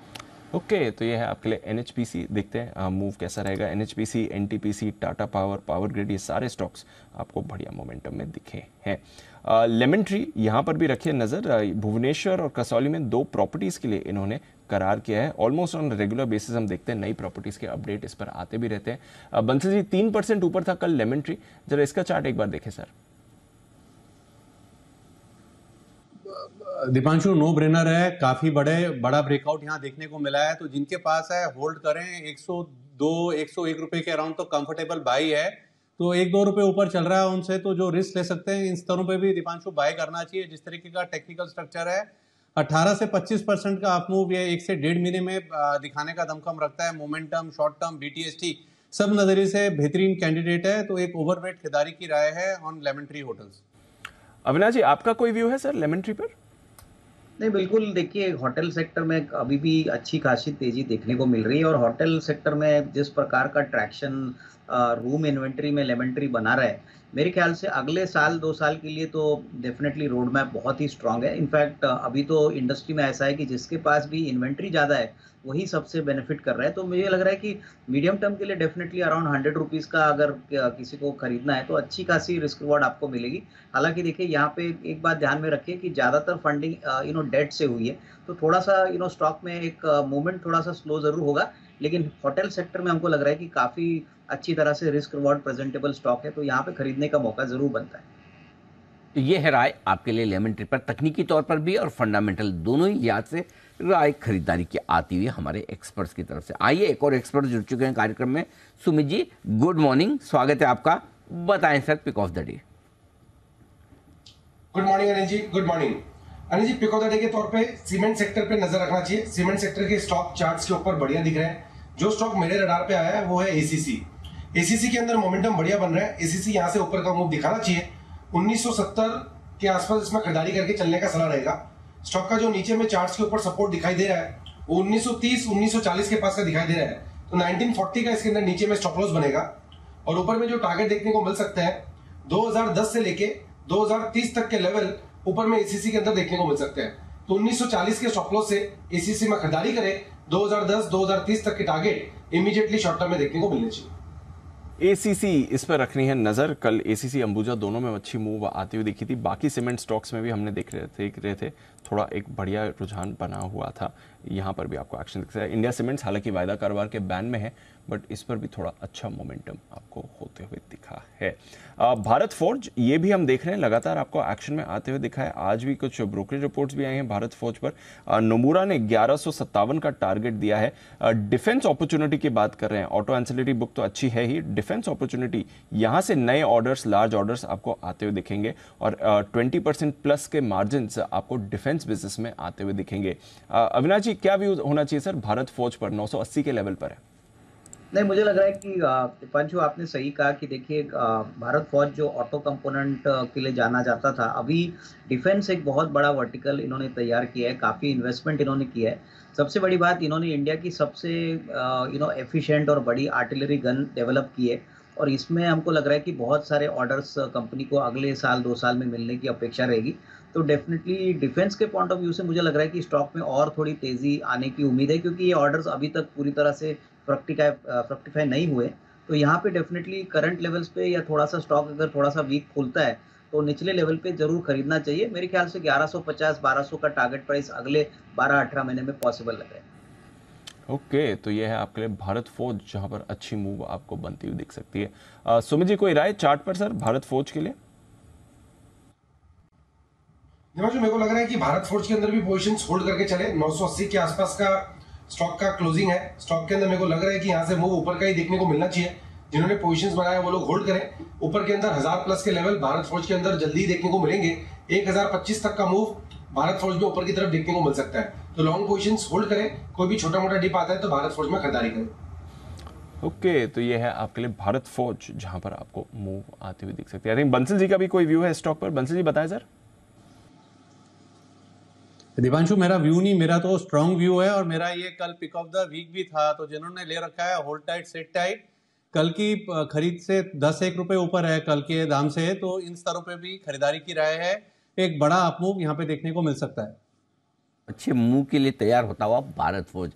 ओके, तो ये है आपके लिए एनएचपीसी। देखते हैं मूव कैसा रहेगा। NHPC, NTPC, Tata power, power grid, ये सारे स्टॉक्स आपको बढ़िया मोमेंटम में दिखे हैं। लेमन ट्री यहाँ पर भी रखिए नज़र। भुवनेश्वर और कसौली में 2 प्रॉपर्टीज़ के लिए इन्होंने करार किया है। ऑलमोस्ट ऑन रेगुलर बेसिस हम देखते हैं नई प्रॉपर्टीज़ के अपडेट इस पर आते भी रहते हैं। बंसल जी 3% ऊपर था कल लेमन ट्री, जरा इसका चार्ट एक बार देखें सर। दीपांशु, नो ब्रेनर है, काफी बड़ा ब्रेकआउट यहाँ देखने को मिला है, तो जिनके पास है होल्ड करें। 102 101 रुपए के अराउंड तो कंफर्टेबल बाई है, तो 1-2 रुपए ऊपर चल रहा है उनसे, तो जो रिस्क ले सकते हैं इन स्तरों पे भी दीपांशु बाय करना चाहिए। जिस तरीके का टेक्निकल स्ट्रक्चर है, 18 से 25% का अप मूव ये 1 से 1.5 महीने में दिखाने का दमखम रखता है। मोमेंटम, शॉर्ट टर्म, बीटीएसटी सब नजरिए से बेहतरीन कैंडिडेट है, तो एक ओवरवेट खरीदारी की राय है on Lemon Tree Hotels. Avinash ji, आपका कोई व्यू है सर लेमन ट्री पर? नहीं, बिल्कुल। देखिए, होटल सेक्टर में अभी भी अच्छी खासी तेजी देखने को मिल रही है और होटल सेक्टर में जिस प्रकार का ट्रैक्शन रूम इन्वेंट्री में लेमन ट्री बना रहा है, मेरे ख्याल से अगले साल 2 साल के लिए तो डेफिनेटली रोड मैप बहुत ही स्ट्रांग है। इनफैक्ट अभी तो इंडस्ट्री में ऐसा है कि जिसके पास भी इन्वेंट्री ज़्यादा है वही सबसे बेनिफिट कर रहा है। तो मुझे लग रहा है कि मीडियम टर्म के लिए डेफिनेटली अराउंड 100 रुपीज़ का अगर किसी को खरीदना है तो अच्छी खासी रिस्क रिवॉर्ड आपको मिलेगी। हालांकि देखिए, यहाँ पे एक बात ध्यान में रखिए कि ज़्यादातर फंडिंग डेट से हुई है, तो थोड़ा सा स्टॉक में एक मूवमेंट थोड़ा सा स्लो जरूर होगा, लेकिन होटल सेक्टर में हमको लग रहा है कि काफ़ी अच्छी तरह से रिस्क रिवॉर्ड प्रेजेंटेबल स्टॉक है, तो यहाँ पे खरीदने का मौका जरूर बनता है। तो ये है राय आपके लिए लेमन ट्री पर, तकनीकी तौर पर भी और फंडामेंटल दोनों ही लिहाज से राय खरीदारी की आती हुई हमारे एक्सपर्ट्स की तरफ से। आइए, एक और एक्सपर्ट जुड़ चुके हैं कार्यक्रम में। सुमित जी, गुड मॉर्निंग, स्वागत है आपका। बताएं sir, pick of the day. Good morning Anil ji, good morning Anil ji. Pick of the day के तौर पे सीमेंट सेक्टर पे नजर रखना चाहिए। सीमेंट सेक्टर के स्टॉक चार्ट्स के ऊपर बढ़िया दिख रहे हैं। जो स्टॉक मेरे रडार पे आया है वो है एसीसी। एसीसी के अंदर मोमेंटम बढ़िया बन रहा है। एसीसी यहाँ से ऊपर का मूव दिखाना चाहिए। 1970 के आसपास इसमें खरीदारी करके चलने का सलाह रहेगा। स्टॉक का जो नीचे में चार्ट्स के ऊपर सपोर्ट दिखाई दे रहा है वो 1930-1940 के पास का दिखाई दे रहा है, तो 1940 का इसके अंदर नीचे में स्टॉप लॉस बनेगा। और ऊपर में जो टारगेट देखने को मिल सकते हैं 2010 से लेके 2030 तक के लेवल ऊपर में एसीसी के अंदर देखने को मिल सकते हैं। तो 1940 के स्टॉप लॉस से एसीसी में खरीदारी करें। 2010-2030 तक के टारगेट इमीडिएटली शॉर्ट टर्म में देखने को मिलने चाहिए। एसीसी, इस पर रखनी है नजर। कल एसीसी अंबुजा दोनों में अच्छी मूव आती हुई दिखी थी। बाकी सीमेंट स्टॉक्स में भी हमने देख रहे थे थोड़ा एक बढ़िया रुझान बना हुआ था। यहाँ पर भी आपको एक्शन दिख सकता है। इंडिया सीमेंट्स हालांकि वायदा कारोबार के बैन में है, बट इस पर भी थोड़ा अच्छा मोमेंटम आपको होते हुए दिखा है। भारत फोर्ज, ये भी हम देख रहे हैं लगातार आपको एक्शन में आते हुए दिखा है। आज भी कुछ ब्रोकरेज रिपोर्ट्स भी आए हैं भारत फोर्ज पर। नोमुरा ने 1157 का टारगेट दिया है। डिफेंस अपॉर्चुनिटी की बात कर रहे हैं, ऑटो एंसिलरी बुक तो अच्छी है ही, डिफेंस अपॉर्चुनिटी यहाँ से नए ऑर्डर्स, लार्ज ऑर्डर्स आपको आते हुए दिखेंगे और 20% प्लस के मार्जिन आपको डिफेंस बिजनेस में आते हुए दिखेंगे। अविनाश जी, क्या व्यू होना चाहिए सर भारत फोर्ज पर? 980 के लेवल पर है। नहीं, मुझे लग रहा है कि दीपांशु आपने सही कहा कि देखिए भारत फौज जो ऑटो कंपोनेंट के लिए जाना जाता था, अभी डिफेंस एक बहुत बड़ा वर्टिकल इन्होंने तैयार किया है, काफ़ी इन्वेस्टमेंट इन्होंने किया है। सबसे बड़ी बात, इन्होंने इंडिया की सबसे एफिशिएंट और बड़ी आर्टिलरी गन डेवलप की है और इसमें हमको लग रहा है कि बहुत सारे ऑर्डर्स कंपनी को अगले साल 2 साल में मिलने की अपेक्षा रहेगी। तो डेफिनेटली डिफेंस के पॉइंट ऑफ व्यू से मुझे लग रहा है कि स्टॉक में और थोड़ी तेज़ी आने की उम्मीद है, क्योंकि ये ऑर्डर्स अभी तक पूरी तरह से फ्रक्टिफाई नहीं हुए। तो यहाँ पे डेफिनेटली करंट लेवल्स पे या थोड़ा सा स्टॉक अगर थोड़ा सा वीक खुलता है तो निचले लेवल पे जरूर खरीदना चाहिए। मेरे ख्याल से 1150-1200 का टारगेट प्राइस अगले 12-18 महीने में पॉसिबल लग रहा है। ओके, तो ये है आपके लिए भारत फौज, जहां पर अच्छी मूव आपको बनती हुई दिख सकती है। सुमित जी, कोई राय चार्ट पर सर भारत फौज के लिए? मेरे को लग रहा है कि भारत फौज के अंदर भी पोजीशंस होल्ड करके चले। 980 के आसपास का स्टॉक का क्लोजिंग है। स्टॉक के अंदर मेरे को लग रहा है कि यहाँ से मूव ऊपर का ही देखने को मिलना चाहिए। जिन्होंने पोजीशंस बनाया वो लोग होल्ड करें। ऊपर के अंदर 1000 प्लस के लेवल भारत फौज के अंदर जल्दी ही देखने को मिलेंगे। 1025 तक का मूव भारत फौज में ऊपर की तरफ देखने को मिल सकता है। तो लॉन्ग पोजीशंस होल्ड करें। कोई भी छोटा मोटा डिप आता है तो भारत फौज में खरीदारी करें। ओके, तो ये है आपके लिए भारत फौज, जहां पर आपको मूव आती हुई दिख सकती है। आई थिंक बंसल जी का भी कोई व्यू है स्टॉक पर। बंसल जी बताएं सर। दीपांशु, मेरा व्यू नहीं, मेरा तो स्ट्रांग व्यू है और मेरा ये कल पिक ऑफ द वीक भी था। तो जिन्होंने ले रखा है होल्ड टाइट सेट टाइट, कल की खरीद से 10-1 रुपए ऊपर है कल के दाम से, तो इन स्तरों पे भी खरीदारी की राय है। एक बड़ा अपमूव यहाँ पे देखने को मिल सकता है। अच्छे मूव के लिए तैयार होता हुआ भारत फौज।